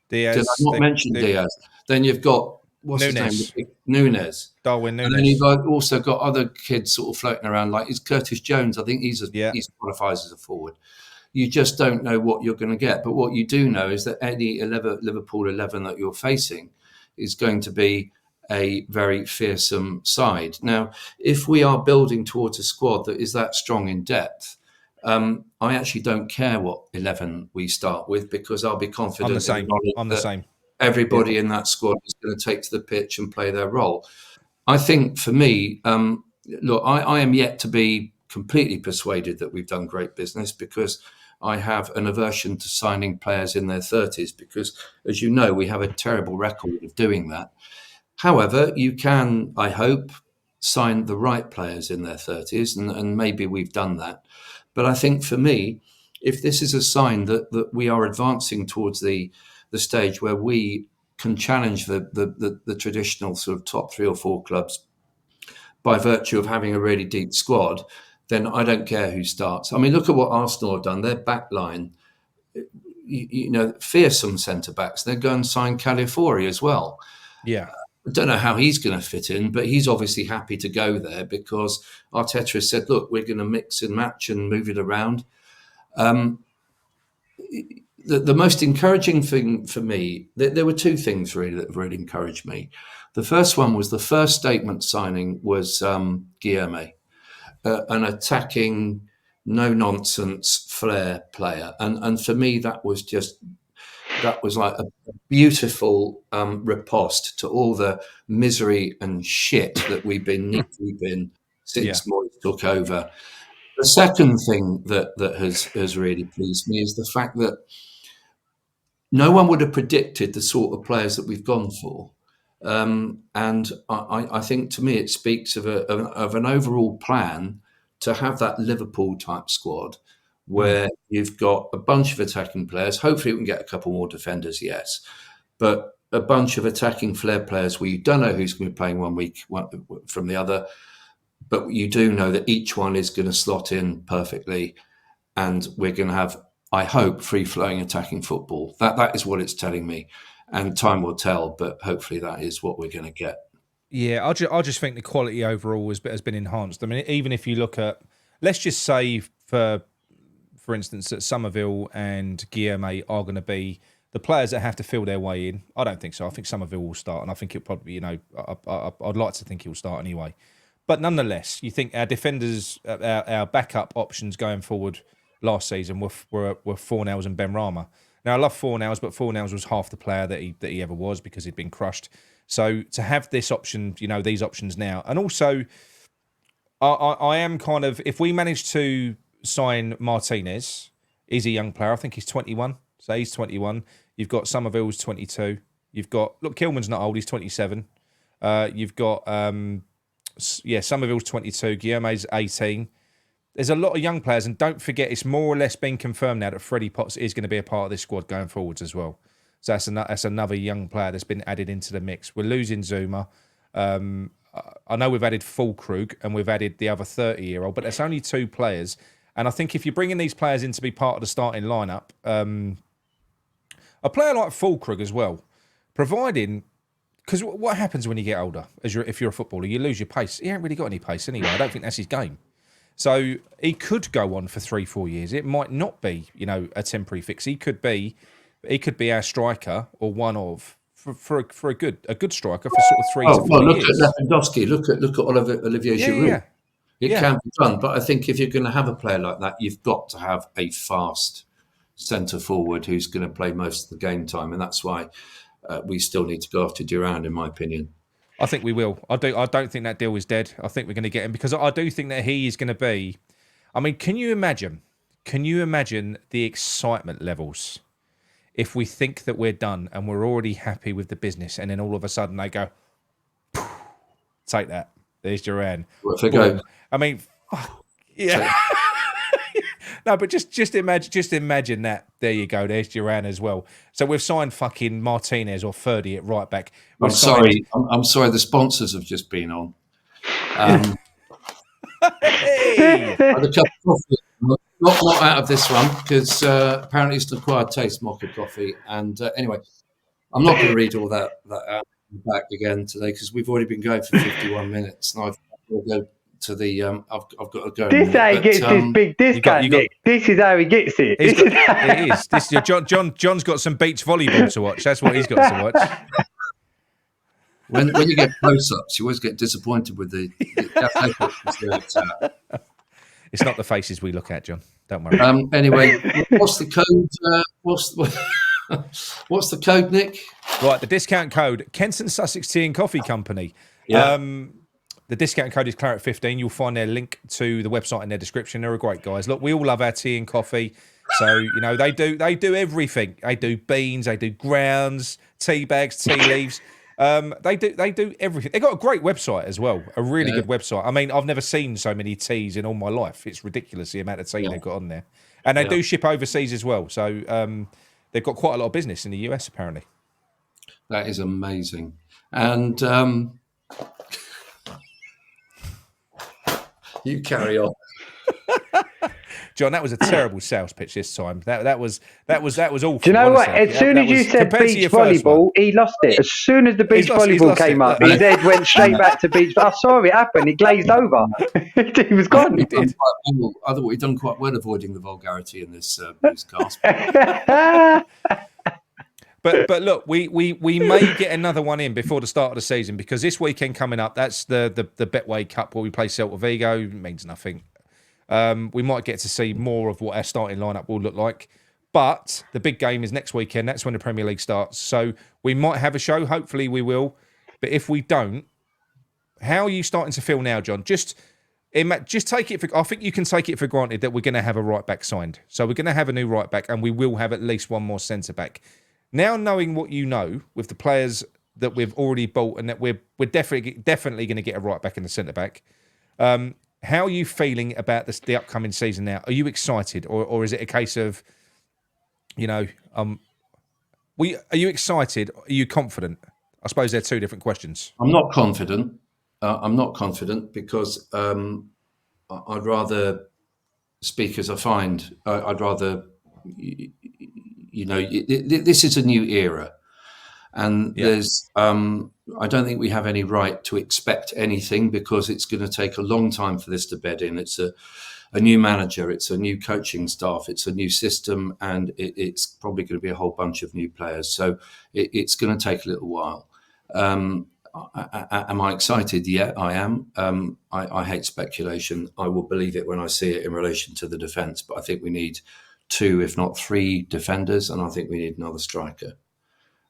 Diaz. Did I not mention Diaz? Then you've got his name? Nunes. Darwin Nunes. And then you've also got other kids sort of floating around, like is Curtis Jones. I think he qualifies as a forward. You just don't know what you're going to get. But what you do know is that any Liverpool 11 that you're facing is going to be a very fearsome side. Now, if we are building towards a squad that is that strong in depth, I actually don't care what 11 we start with, because I'll be confident. I'm the same. Everybody in that squad is going to take to the pitch and play their role. I think for me, look, I am yet to be completely persuaded that we've done great business, because I have an aversion to signing players in their 30s, because, as you know, we have a terrible record of doing that. However, you can, I hope, sign the right players in their 30s, and maybe we've done that. But I think for me, if this is a sign that we are advancing towards the stage where we can challenge the traditional sort of top 3 or 4 clubs by virtue of having a really deep squad, then I don't care who starts. I mean, look at what Arsenal have done. Their back line, fearsome centre-backs. They're going to sign Califorri as well. Yeah. I don't know how he's going to fit in, but he's obviously happy to go there, because Arteta has said, look, we're going to mix and match and move it around. The most encouraging thing for me, there were 2 things really that really encouraged me. The first one was the first statement signing was Guilherme, an attacking, no-nonsense flair player. And for me, that was just that was like a beautiful riposte to all the misery and shit that we've been knee deep in since Moyes took over. The second thing that has really pleased me is the fact that no one would have predicted the sort of players that we've gone for. And I think, to me, it speaks of an overall plan to have that Liverpool type squad where you've got a bunch of attacking players. Hopefully we can get a couple more defenders, yes, but a bunch of attacking flair players where you don't know who's going to be playing one week from the other, but you do know that each one is going to slot in perfectly, and we're going to have, I hope, free-flowing attacking football. That is what it's telling me, and time will tell, but hopefully that is what we're going to get. Yeah, I just think the quality overall has been enhanced. I mean, even if you look at, let's just say, for instance, that Somerville and Guillaume are going to be the players that have to feel their way in. I don't think so. I think Somerville will start, and I think it'll probably, I'd like to think he'll start anyway. But nonetheless, you think our defenders, our backup options going forward last season were Fornells and Benrahma. Now, I love Fornells, but Fornells was half the player that he ever was because he'd been crushed. So to have this option, these options now, and also, I am kind of, if we manage to sign Martinez, he's a young player. I think he's 21. So he's 21. You've got Somerville's 22. You've got, look, Kilman's not old. He's 27. You've got, Somerville's 22. Guillaume's 18. There's a lot of young players, and don't forget, it's more or less been confirmed now that Freddie Potts is going to be a part of this squad going forwards as well. So that's another young player that's been added into the mix. We're losing Zuma. I know we've added Füllkrug and we've added the other 30-year-old, but that's only 2 players. And I think if you're bringing these players in to be part of the starting lineup, a player like Füllkrug as well, providing, because what happens when you get older? If you're a footballer, you lose your pace. He ain't really got any pace anyway. I don't think that's his game. So he could go on for 3-4 years. It might not be, a temporary fix. He could be our striker or one of for a good striker for sort of 3 to 4 look years. At Lewandowski. Look at Olivier Giroud. Yeah. It can be done, but I think if you're going to have a player like that, you've got to have a fast centre forward who's going to play most of the game time, and that's why we still need to go after Durand, in my opinion. I think we will. I don't think that deal is dead. I think we're going to get him because I do think that he is going to be. I mean, can you imagine the excitement levels if we think that we're done and we're already happy with the business, and then all of a sudden they go, take that. There's Durand. Well, if they go, I mean, yeah. No, but just imagine that. There you go. There's Durand as well. So we've signed fucking Martinez or Ferdy at right back. I'm sorry. The sponsors have just been on. Hey! Had a cup of coffee. Not out of this one because apparently it's an acquired taste, mocha coffee. And anyway, I'm not going to read all that out back again today because we've already been going for 51 minutes, and I've got to go to the. I've got to go. This is how he gets this big discount, Nick. This is how he gets it. It is. This is John's got some beach volleyball to watch. That's what he's got to watch. When you get close-ups, you always get disappointed with the It's not the faces we look at, John. Don't worry. Anyway, what's the code? What's the code, Nick? Right, the discount code, Kenton Sussex Tea and Coffee Company. Yeah. The discount code is Claret15. You'll find their link to the website in their description. They're great guys. Look, we all love our tea and coffee. So, they do everything. They do beans, they do grounds, tea bags, tea leaves. They do everything. They've got a great website as well, a really good website. I mean, I've never seen so many teas in all my life. It's ridiculous the amount of tea they've got on there. And they do ship overseas as well. So they've got quite a lot of business in the US, apparently. That is amazing. And you carry on. John, that was a terrible sales pitch this time. That was awful. Do you know what? As soon as you said beach volleyball, he lost it. As soon as the beach volleyball came up, his head went straight back to beach. I saw it happen. He glazed over. He was gone. I thought we'd done quite well avoiding the vulgarity in this cast. But look, we may get another one in before the start of the season because this weekend coming up, that's the Betway Cup where we play Celta Vigo. It means nothing. We might get to see more of what our starting lineup will look like. But the big game is next weekend. That's when the Premier League starts. So we might have a show. Hopefully we will. But if we don't, how are you starting to feel now, John? Just take it for. I think you can take it for granted that we're going to have a right back signed. So we're going to have a new right back, and we will have at least one more centre back. Now, knowing what you know with the players that we've already bought, and that we're definitely going to get a right back and a centre back. How are you feeling about the upcoming season now? Are you excited, or is it a case of, are you excited? Are you confident? I suppose they're two different questions. I'm not confident. I'm not confident because I'd rather speak as I find. I'd rather, this is a new era, and there's. I don't think we have any right to expect anything because it's going to take a long time for this to bed in. It's a new manager, it's a new coaching staff, it's a new system, and it's probably going to be a whole bunch of new players. So it's going to take a little while. Am I excited? Yeah, I am. I hate speculation. I will believe it when I see it in relation to the defence. But I think we need 2, if not 3 defenders, and I think we need another striker.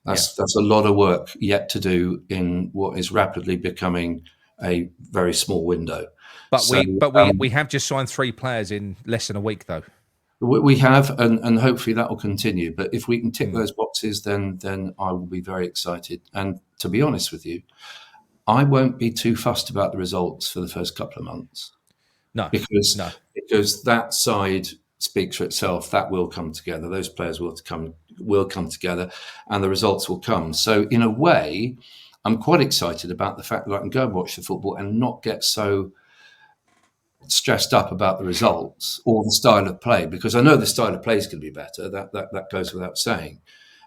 That's a lot of work yet to do in what is rapidly becoming a very small window. But we have just signed 3 players in less than a week, though. We have, and hopefully that will continue. But if we can tick those boxes, then I will be very excited. And to be honest with you, I won't be too fussed about the results for the first couple of months. No, because that side speaks for itself. That will come together. Those players will come together, and the results will come. So in a way, I'm quite excited about the fact that I can go and watch the football and not get so stressed up about the results or the style of play, because I know the style of play is going to be better. That goes without saying.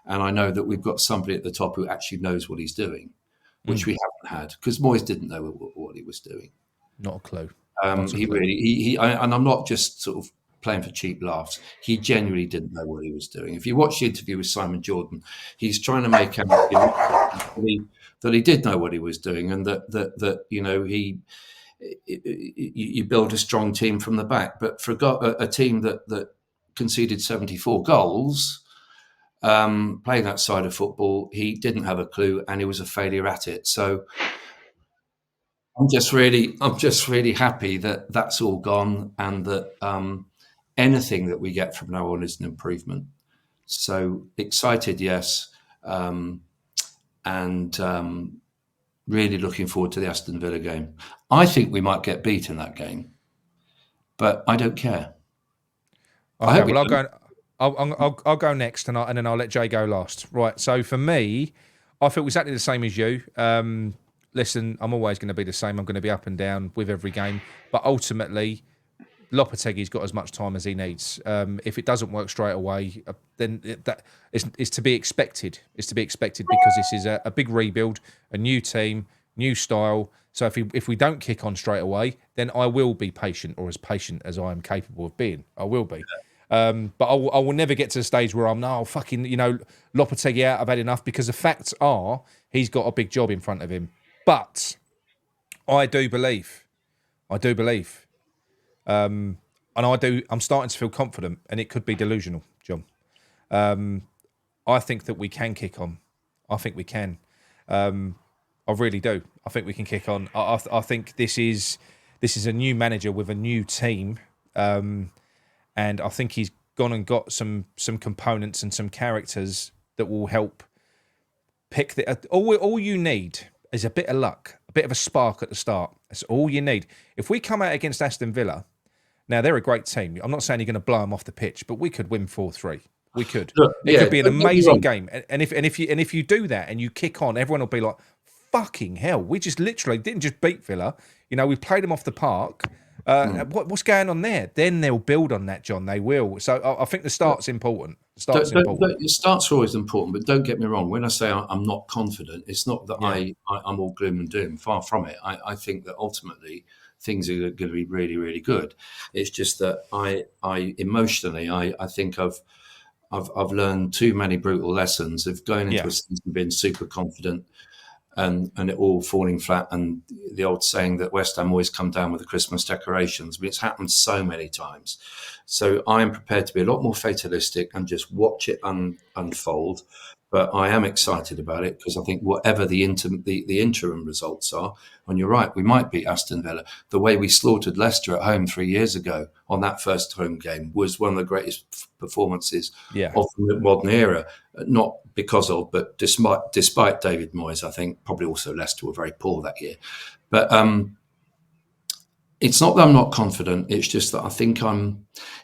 And I know that we've got somebody at the top who actually knows what he's doing, which we haven't had, because Moyes didn't know what he was doing. Not a clue. He and I'm not just sort of playing for cheap laughs. He genuinely didn't know what he was doing. If you watch the interview with Simon Jordan, he's trying to make out that he did know what he was doing, and that you build a strong team from the back. But for a team that conceded 74 goals, playing that side of football, he didn't have a clue, and he was a failure at it. So I'm just really happy that that's all gone, and that anything that we get from now on is an improvement. So excited, yes, and really looking forward to the Aston Villa game. I think we might get beat in that game, but I don't care. Okay, I'll go next, and then I'll let Jay go last. Right. So for me, I feel exactly the same as you. Listen, I'm always going to be the same. I'm going to be up and down with every game, but ultimately, Lopetegui's got as much time as he needs. If it doesn't work straight away, then that is to be expected. It's to be expected because this is a big rebuild, a new team, new style. So if we don't kick on straight away, then I will be patient, or as patient as I am capable of being. I will be. But I will never get to the stage where I'm Lopetegui out. I've had enough, because the facts are he's got a big job in front of him. But I do believe. And I'm starting to feel confident, and it could be delusional, John. I think that we can kick on. I think we can. I really do. I think we can kick on. I think this is a new manager with a new team, and I think he's gone and got some components and some characters that will help pick all you need is a bit of luck, a bit of a spark at the start. That's all you need. If we come out against Aston Villa, now they're a great team. I'm not saying you're going to blow them off the pitch, but we could win 4-3. We could. It could be an amazing game. And if you do that and you kick on, everyone will be like, "Fucking hell! We just literally didn't just beat Villa. We played them off the park. What's going on there?" Then they'll build on that, John. They will. So I think the start's important. The starts are always important, but don't get me wrong. When I say I'm not confident, it's not that I'm all gloom and doom. Far from it. I think that ultimately things are going to be really, really good. It's just that I emotionally, I think I've learned too many brutal lessons of going into a season being super confident, and it all falling flat, and the old saying that West Ham always come down with the Christmas decorations. I mean, it's happened so many times. So I am prepared to be a lot more fatalistic and just watch it unfold. But I am excited about it because I think whatever the interim results are, and you're right, we might beat Aston Villa. The way we slaughtered Leicester at home 3 years ago on that first home game was one of the greatest performances of the modern era. Not because of, but despite David Moyes, I think probably also Leicester were very poor that year. But it's not that I'm not confident. It's just that I think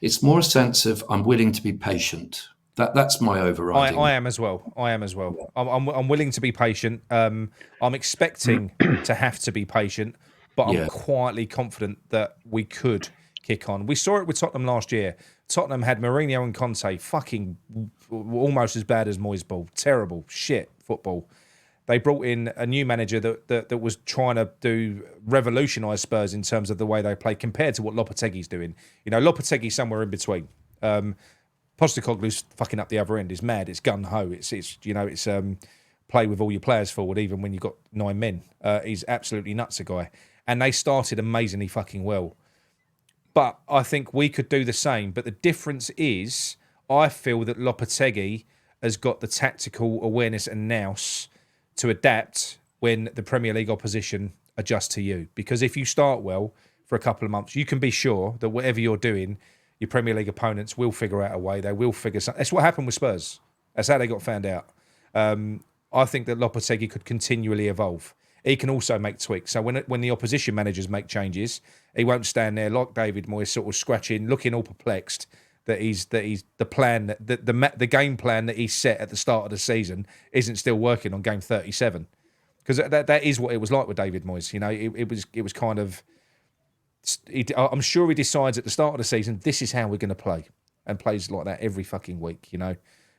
it's more a sense of I'm willing to be patient. That's my overriding. I am as well. I'm willing to be patient. I'm expecting to have to be patient, but I'm quietly confident that we could kick on. We saw it with Tottenham last year. Tottenham had Mourinho and Conte, fucking almost as bad as Moyes ball. Terrible shit football. They brought in a new manager that was trying to revolutionise Spurs in terms of the way they play compared to what Lopetegui's doing. You know, Lopetegui's somewhere in between. Postecoglou's fucking up the other end. It's mad. It's gun ho. It's play with all your players forward, even when you've got 9 men. He's absolutely nuts, a guy. And they started amazingly fucking well. But I think we could do the same. But the difference is, I feel that Lopetegui has got the tactical awareness and nous to adapt when the Premier League opposition adjusts to you. Because if you start well for a couple of months, you can be sure that whatever you're doing, your Premier League opponents will figure out a way. They will figure something. That's what happened with Spurs. That's how they got found out. I think that Lopetegui could continually evolve. He can also make tweaks. So when the opposition managers make changes, he won't stand there like David Moyes, sort of scratching, looking all perplexed that he's the plan that the game plan that he set at the start of the season isn't still working on game 37. Because that is what it was like with David Moyes. You know, it was kind of. I'm sure he decides at the start of the season, this is how we're going to play, and plays like that every fucking week, you know,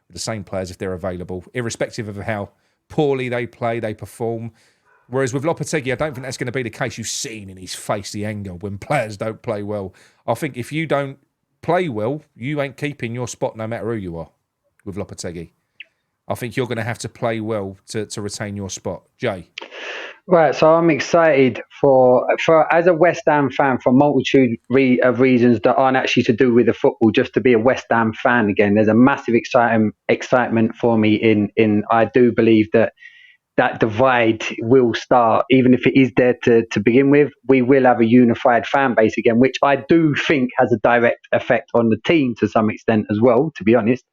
with the same players if they're available, irrespective of how poorly they play, they perform. Whereas with Lopetegui, I don't think that's going to be the case. You've seen in his face the anger when players don't play well. I think if you don't play well, you ain't keeping your spot no matter who you are with Lopetegui. I think you're going to have to play well to retain your spot. Jay? Right, so I'm excited for as a West Ham fan for a multitude of reasons that aren't actually to do with the football, just to be a West Ham fan again. There's a massive excitement for me in I do believe that divide will start, even if it is there to begin with. We will have a unified fan base again, which I do think has a direct effect on the team to some extent as well, to be honest.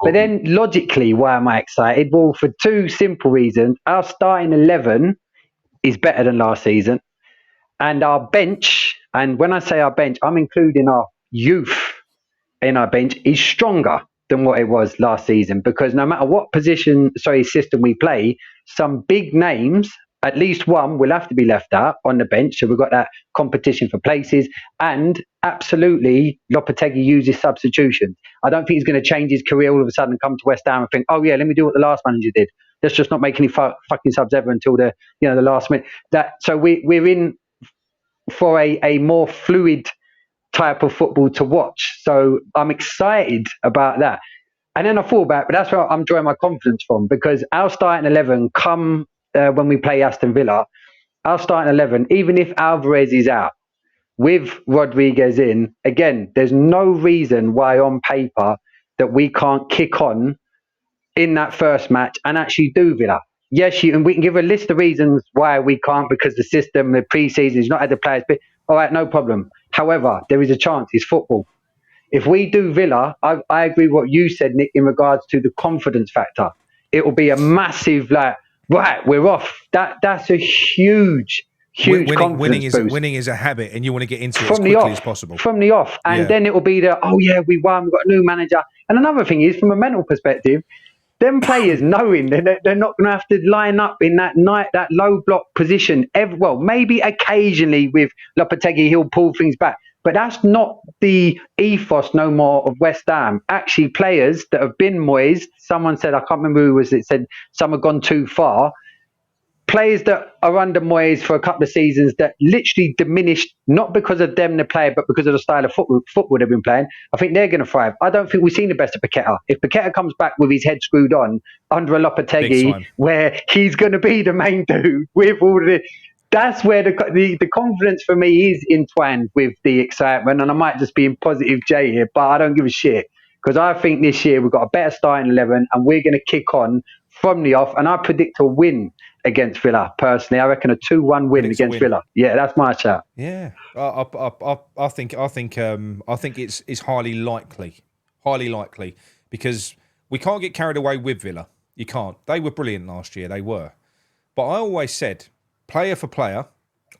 But then logically, why am I excited? Well, for two simple reasons. Our starting 11 is better than last season. And our bench, and when I say our bench, I'm including our youth in our bench, is stronger than what it was last season. Because no matter what system we play, some big names, at least one, will have to be left out on the bench. So we've got that competition for places. And absolutely, Lopetegui uses substitutions. I don't think he's going to change his career all of a sudden and come to West Ham and think, oh yeah, let me do what the last manager did. Let's just not make any fucking subs ever until the last minute. So we're in for a more fluid type of football to watch. So I'm excited about that. And then I thought about it, but that's where I'm drawing my confidence from, because our starting 11 when we play Aston Villa, our starting 11, even if Alvarez is out, with Rodriguez in, again, there's no reason why on paper that we can't kick on in that first match and actually do Villa. Yes, and we can give a list of reasons why we can't, because the system, the pre-season, is not had the players. But all right, no problem. However, there is a chance. It's football. If we do Villa, I agree with what you said, Nick, in regards to the confidence factor. It will be a massive, right, we're off. That's a huge confidence boost. Winning is a habit, and you want to get into it as quickly as possible. From the off. And then it will be we won, we've got a new manager. And another thing is, from a mental perspective, them players knowing that they're not going to have to line up in that low block position. Maybe occasionally with Lopetegui, he'll pull things back. But that's not the ethos no more of West Ham. Actually, players that have been Moyes, someone said, I can't remember who was it, said some have gone too far. players that are under Moyes for a couple of seasons that literally diminished, not because of them, the player, but because of the style of football they've been playing, I think they're going to thrive. I don't think we've seen the best of Paqueta. If Paqueta comes back with his head screwed on under a Big Lopetegui, time. where he's going to be the main dude with all the... That's where the confidence for me is entwined with the excitement. And I might just be in positive J here, but I don't give a shit. Because I think this year we've got a better starting 11 and we're going to kick on from the off. And I predict a win against Villa, personally. I reckon a 2-1 win against Villa. Yeah, that's my shout. Yeah, I think it's highly likely because we can't get carried away with Villa. You can't. They were brilliant last year. They were, but I always said, player for player,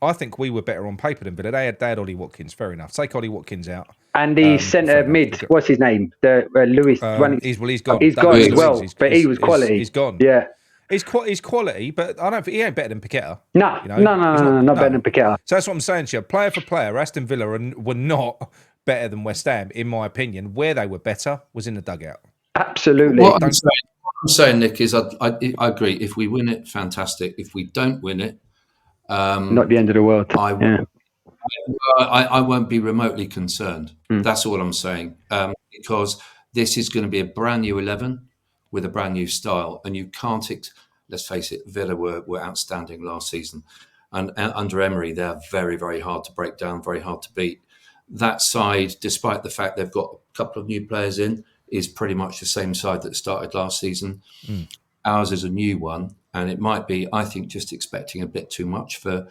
I think we were better on paper than Villa. They had Ollie Watkins. Fair enough. Take Ollie Watkins out. And the centre mid, what's his name? The Lewis. He's gone. He's gone as well, but he was quality. He's gone. Yeah. He's quality, but I don't think he ain't better than Paqueta. No, not better than Paqueta. So that's what I'm saying to you. Player for player, Aston Villa were not better than West Ham, in my opinion. Where they were better was in the dugout. Absolutely. What I'm saying, Nick, is I agree. If we win it, fantastic. If we don't win it, not the end of the world. I won't be remotely concerned. That's all I'm saying. Because this is going to be a brand new 11 with a brand new style, and you can't. Let's face it, Villa were outstanding last season, and under Emery, they're very, very hard to break down, very hard to beat. That side, despite the fact they've got a couple of new players in, is pretty much the same side that started last season. Ours is a new one, and it might be, I think, just expecting a bit too much for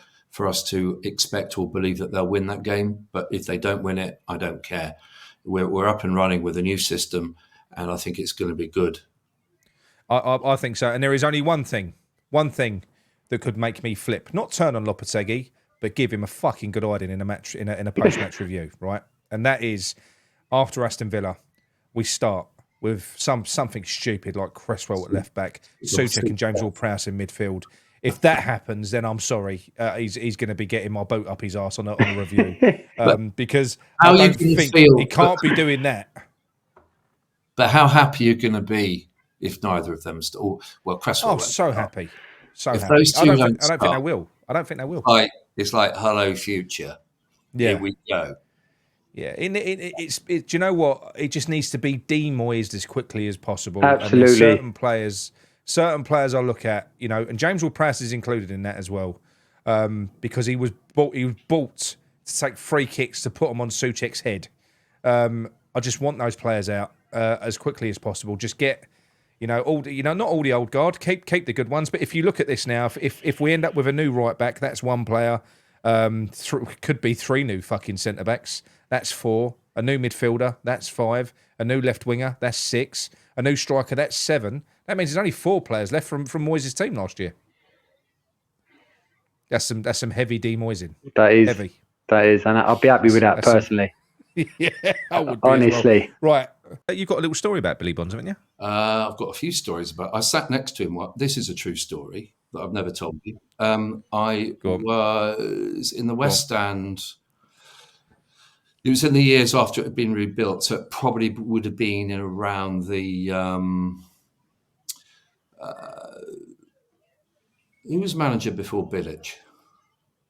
us to expect or believe that they'll win that game. But if they don't win it, I don't care. We're up and running with a new system, and I think it's going to be good. I think so. And there is only one thing that could make me flip. Not turn on Lopetegui, but give him a fucking good hiding in a match, in a post-match review, right? And that is, after Aston Villa, we start with something stupid like Cresswell at left back, Suchek and James Ward-Prowse in midfield. If that happens, then I'm sorry. He's going to be getting my boot up his arse on a review. Because I don't think he can't be doing that. But how happy you're going to be if neither of them Cresswell. Oh, so happy. So if happy. Those two I don't think they will. I don't think they will. It's like, hello, future. Yeah. Here we go. Yeah, do you know what? It just needs to be demoised as quickly as possible. Absolutely. And certain players I look at, and James Ward-Prowse is included in that as well, because he was bought to take free kicks to put them on Suchek's head. I just want those players out as quickly as possible. Just get, not all the old guard. Keep the good ones. But if you look at this now, if we end up with a new right back, that's one player. Could be 3 new fucking centre backs. That's 4. A new midfielder. That's 5. A new left winger. That's 6. A new striker. That's 7. That means there's only 4 players left from Moyes' team last year. That's some heavy demoising. That is heavy. That is, and I'll be happy with that personally. Yeah, I would be honestly. Well. Right, you've got a little story about Billy Bonds, haven't you? I've got a few stories about. I sat next to him. This is a true story that I've never told you. I was in the West Stand. It was in the years after it had been rebuilt, so it probably would have been in around the. Who was manager before Bilic?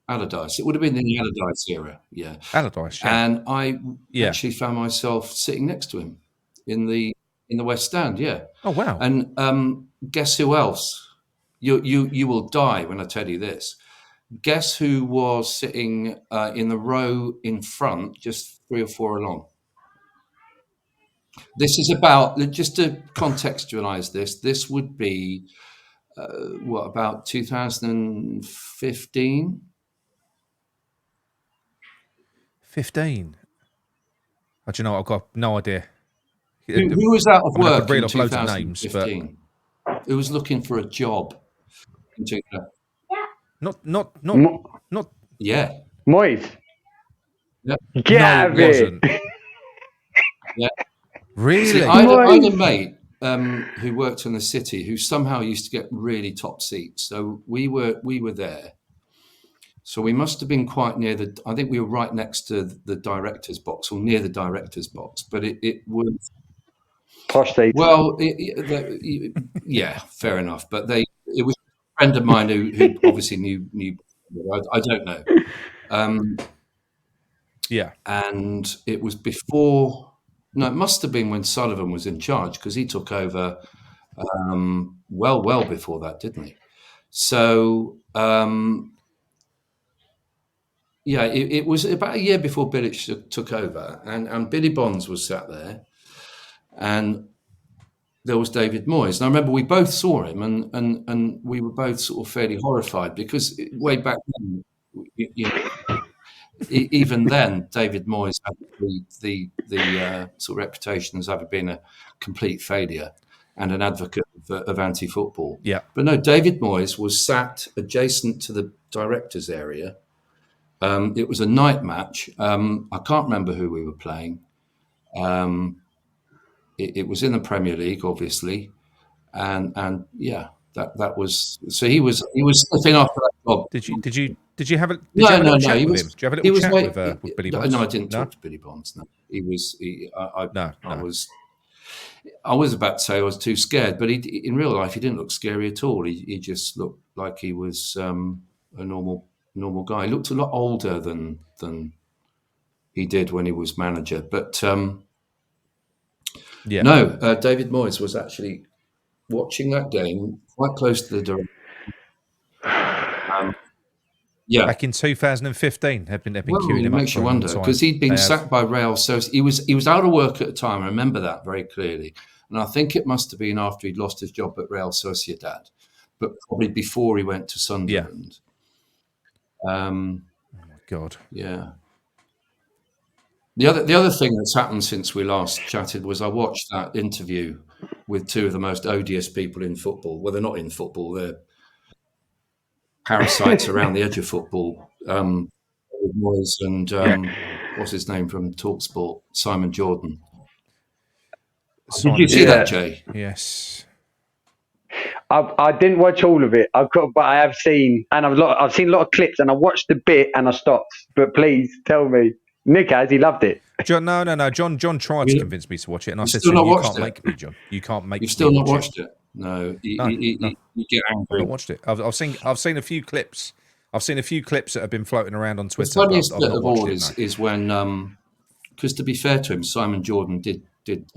Allardyce. It would have been in the Allardyce era, yeah. Allardyce, yeah. And I actually found myself sitting next to him in the West Stand, yeah. Oh wow! And guess who else? You will die when I tell you this. Guess who was sitting in the row in front, just 3 or 4 along? This is about, just to contextualise this. This would be about 2015. 15. Oh, do you know what? I've got no idea. Who was out of work in off loads of names, but who was looking for a job? Not. Yeah. Moyes. Yeah. Get out of here. Yeah. Really? See, I had a mate who worked in the city who somehow used to get really top seats. So we were there. So we must have been quite near I think we were right next to the director's box or near the director's box, but it was posh seats. Well, yeah, fair enough. But it was friend of mine who obviously knew. I don't know. Yeah. And it was before. No, it must have been when Sullivan was in charge, because he took over well before that, didn't he? So it was about a year before Bilic took over, and Billy Bonds was sat there, and there was David Moyes. And I remember we both saw him, and we were both sort of fairly horrified, because way back then, even then, David Moyes had the sort of reputation as having been a complete failure and an advocate of anti-football. Yeah. But no, David Moyes was sat adjacent to the directors' area. It was a night match. I can't remember who we were playing. It was in the Premier League, obviously, and yeah, that was. So he was sniffing after that job. Did you have a little chat with him? Did you have a little chat with Billy Bonds? No, I didn't talk to Billy Bonds. No, I was about to say I was too scared, but in real life he didn't look scary at all. He just looked like he was a normal guy. He looked a lot older than he did when he was manager. But no, David Moyes was actually watching that game quite close to the director. Back in 2015, had been queuing him up. It makes you wonder, because he'd been sacked by Real. So he was out of work at the time. I remember that very clearly, and I think it must have been after he'd lost his job at Real Sociedad, but probably before he went to Sunderland. Oh my God. Yeah. The other thing that's happened since we last chatted was I watched that interview with two of the most odious people in football. Well, they're not in football; they're parasites around the edge of football. Moyes and what's his name from TalkSport, Simon Jordan. Did you see that, Jay? Yes. I didn't watch all of it. But I have seen, and I've seen a lot of clips, and I watched a bit and I stopped. But please tell me, Nick he loved it. John, no. John tried to convince me to watch it, and I said to him, "You can't make me, John. You can't make me." You've still not watched it? No. You get angry. I've not watched it. I've seen a few clips. I've seen a few clips that have been floating around on Twitter. The funniest bit of all is when, because to be fair to him, Simon Jordan did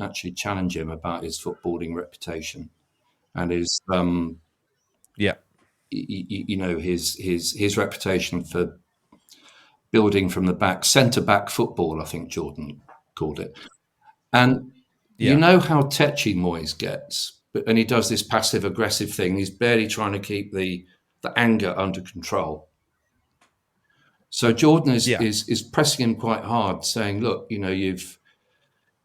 actually challenge him about his footballing reputation and his his reputation for building from the back, centre back football, I think Jordan called it. And you know how tetchy Moyes gets, and he does this passive aggressive thing. He's barely trying to keep the anger under control. So Jordan is pressing him quite hard, saying, "Look, you've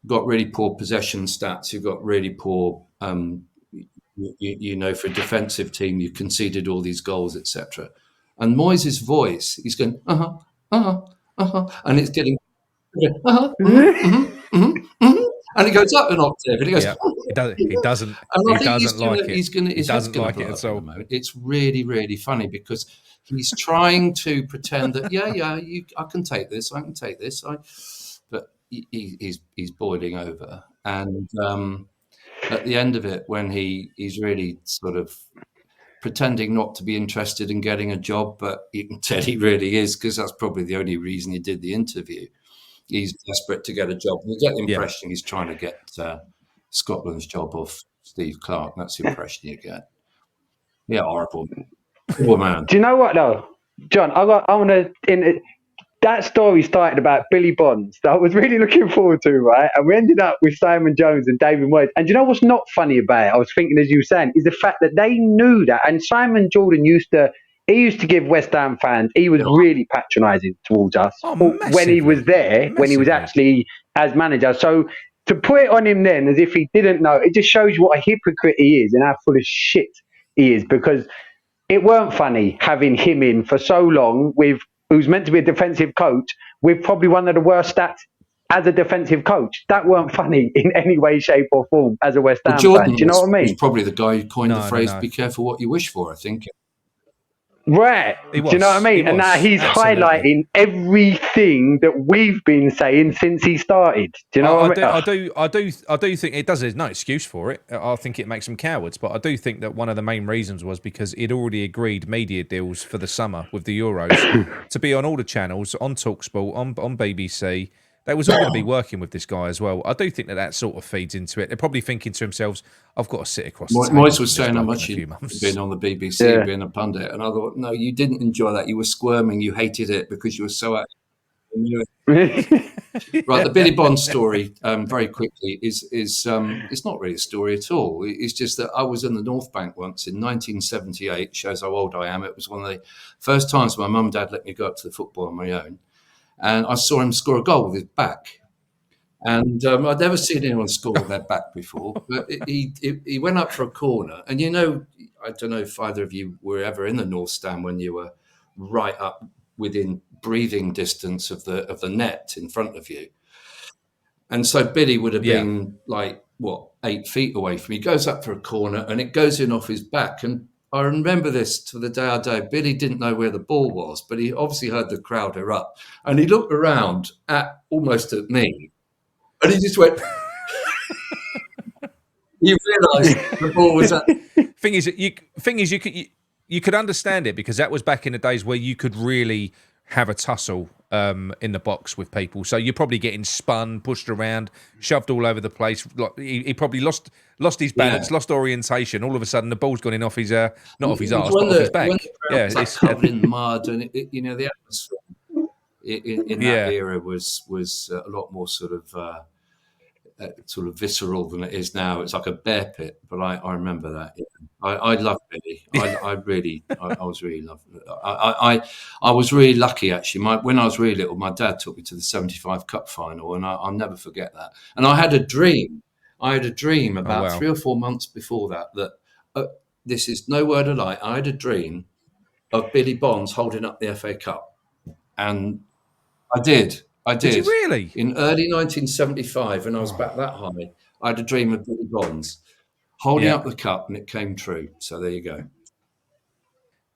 got really poor possession stats. You've got really poor, for a defensive team, you conceded all these goals, etc." And Moyes' voice, he's going, and it's getting, and it goes up an octave, and he goes, he doesn't like it at all. It's really, really funny, because he's trying to pretend that, I can take this, but he's boiling over. And at the end of it, when he's really sort of pretending not to be interested in getting a job, but you can tell he really is, because that's probably the only reason he did the interview. He's desperate to get a job. You get the impression he's trying to get Scotland's job off Steve Clarke. That's the impression you get. Yeah, horrible. Poor man. Do you know what though, John? That story started about Billy Bonds that I was really looking forward to, right? And we ended up with Simon Jones and David Moyes. And you know what's not funny about it? I was thinking, as you were saying, is the fact that they knew that. And Simon Jordan used to give West Ham fans, he was really patronising towards us when he was there, when he was actually as manager. So to put it on him then as if he didn't know, it just shows you what a hypocrite he is and how full of shit he is, because it weren't funny having him in for so long who's meant to be a defensive coach with probably one of the worst stats as a defensive coach. That weren't funny in any way, shape or form as a West Ham fan. Do you know what I mean? He's probably the guy who coined the phrase, "Be careful what you wish for," I think. Right. He Do you know what I was. mean? He And now was. he's Absolutely. highlighting everything that we've been saying since he started. Do you know what I mean? I do think it does. There's no excuse for it. I think it makes them cowards, but I do think that one of the main reasons was because he'd already agreed media deals for the summer with the Euros to be on all the channels, on TalkSport, on BBC. They was all going to be working with this guy as well. I do think that sort of feeds into it. They're probably thinking to themselves, "I've got to sit across the table." Moyes was saying how much he'd he'd been on the BBC, being a pundit, and I thought, no, you didn't enjoy that. You were squirming. You hated it because you were so active. Right, the Billy Bond story, very quickly, is it's not really a story at all. It's just that I was in the North Bank once in 1978. Shows how old I am. It was one of the first times my mum and dad let me go up to the football on my own, and I saw him score a goal with his back. And I'd never seen anyone score with their back before. But he went up for a corner, and I don't know if either of you were ever in the North Stand when you were right up within breathing distance of the net in front of you. And so Billy would have been 8 feet away from me. He goes up for a corner, and it goes in off his back. And I remember this to the day I die. Billy didn't know where the ball was, but he obviously heard the crowd erupt, and he looked around almost at me. And he just went. He realised the ball was at. Thing is, you could understand it because that was back in the days where you could really have a tussle in the box with people. So you're probably getting spun, pushed around, shoved all over the place. Like he probably lost his balance, lost orientation. All of a sudden, the ball's gone in off his not off his arse, but off his back. When the crowd was covered in mud, and the atmosphere in that era was a lot more sort of visceral than it is now. It's like a bear pit, but I remember that. I loved Billy. I was really loved. I was really lucky actually. When I was really little, my dad took me to the '75 Cup final, and I'll never forget that. And I had a dream. About 3 or 4 months before that this is no word of lie. I had a dream of Billy Bonds holding up the FA Cup, and I did. Did you really? In early 1975, when I was back that high, I had a dream of Billy Bonds holding up the cup, and it came true. So there you go.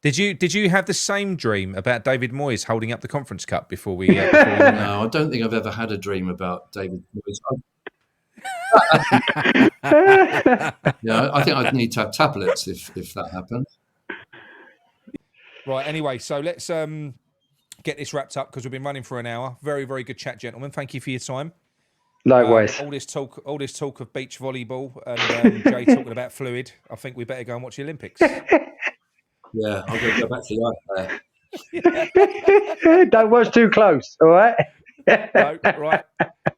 Did you have the same dream about David Moyes holding up the Conference Cup before we? No, I don't think I've ever had a dream about David Moyes. I think I'd need to have tablets if that happened. Right. Anyway, so let's get this wrapped up because we've been running for an hour. Very, very good chat, gentlemen. Thank you for your time. Likewise. All this talk of beach volleyball and Jay talking about fluid. I think we better go and watch the Olympics. Yeah, I'm going to go back to the ice there. Don't watch too close, all right? No, right.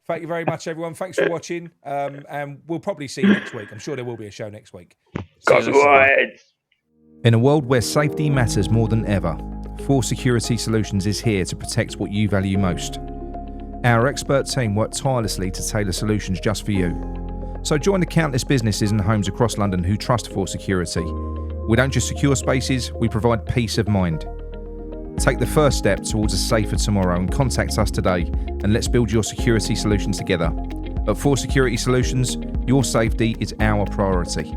Thank you very much, everyone. Thanks for watching. And we'll probably see you next week. I'm sure there will be a show next week. In a world where safety matters more than ever, Fore Security Solutions is here to protect what you value most. Our expert team work tirelessly to tailor solutions just for you. So join the countless businesses and homes across London who trust Fore Security. We don't just secure spaces, we provide peace of mind. Take the first step towards a safer tomorrow and contact us today, and let's build your security solutions together. At Fore Security Solutions, your safety is our priority.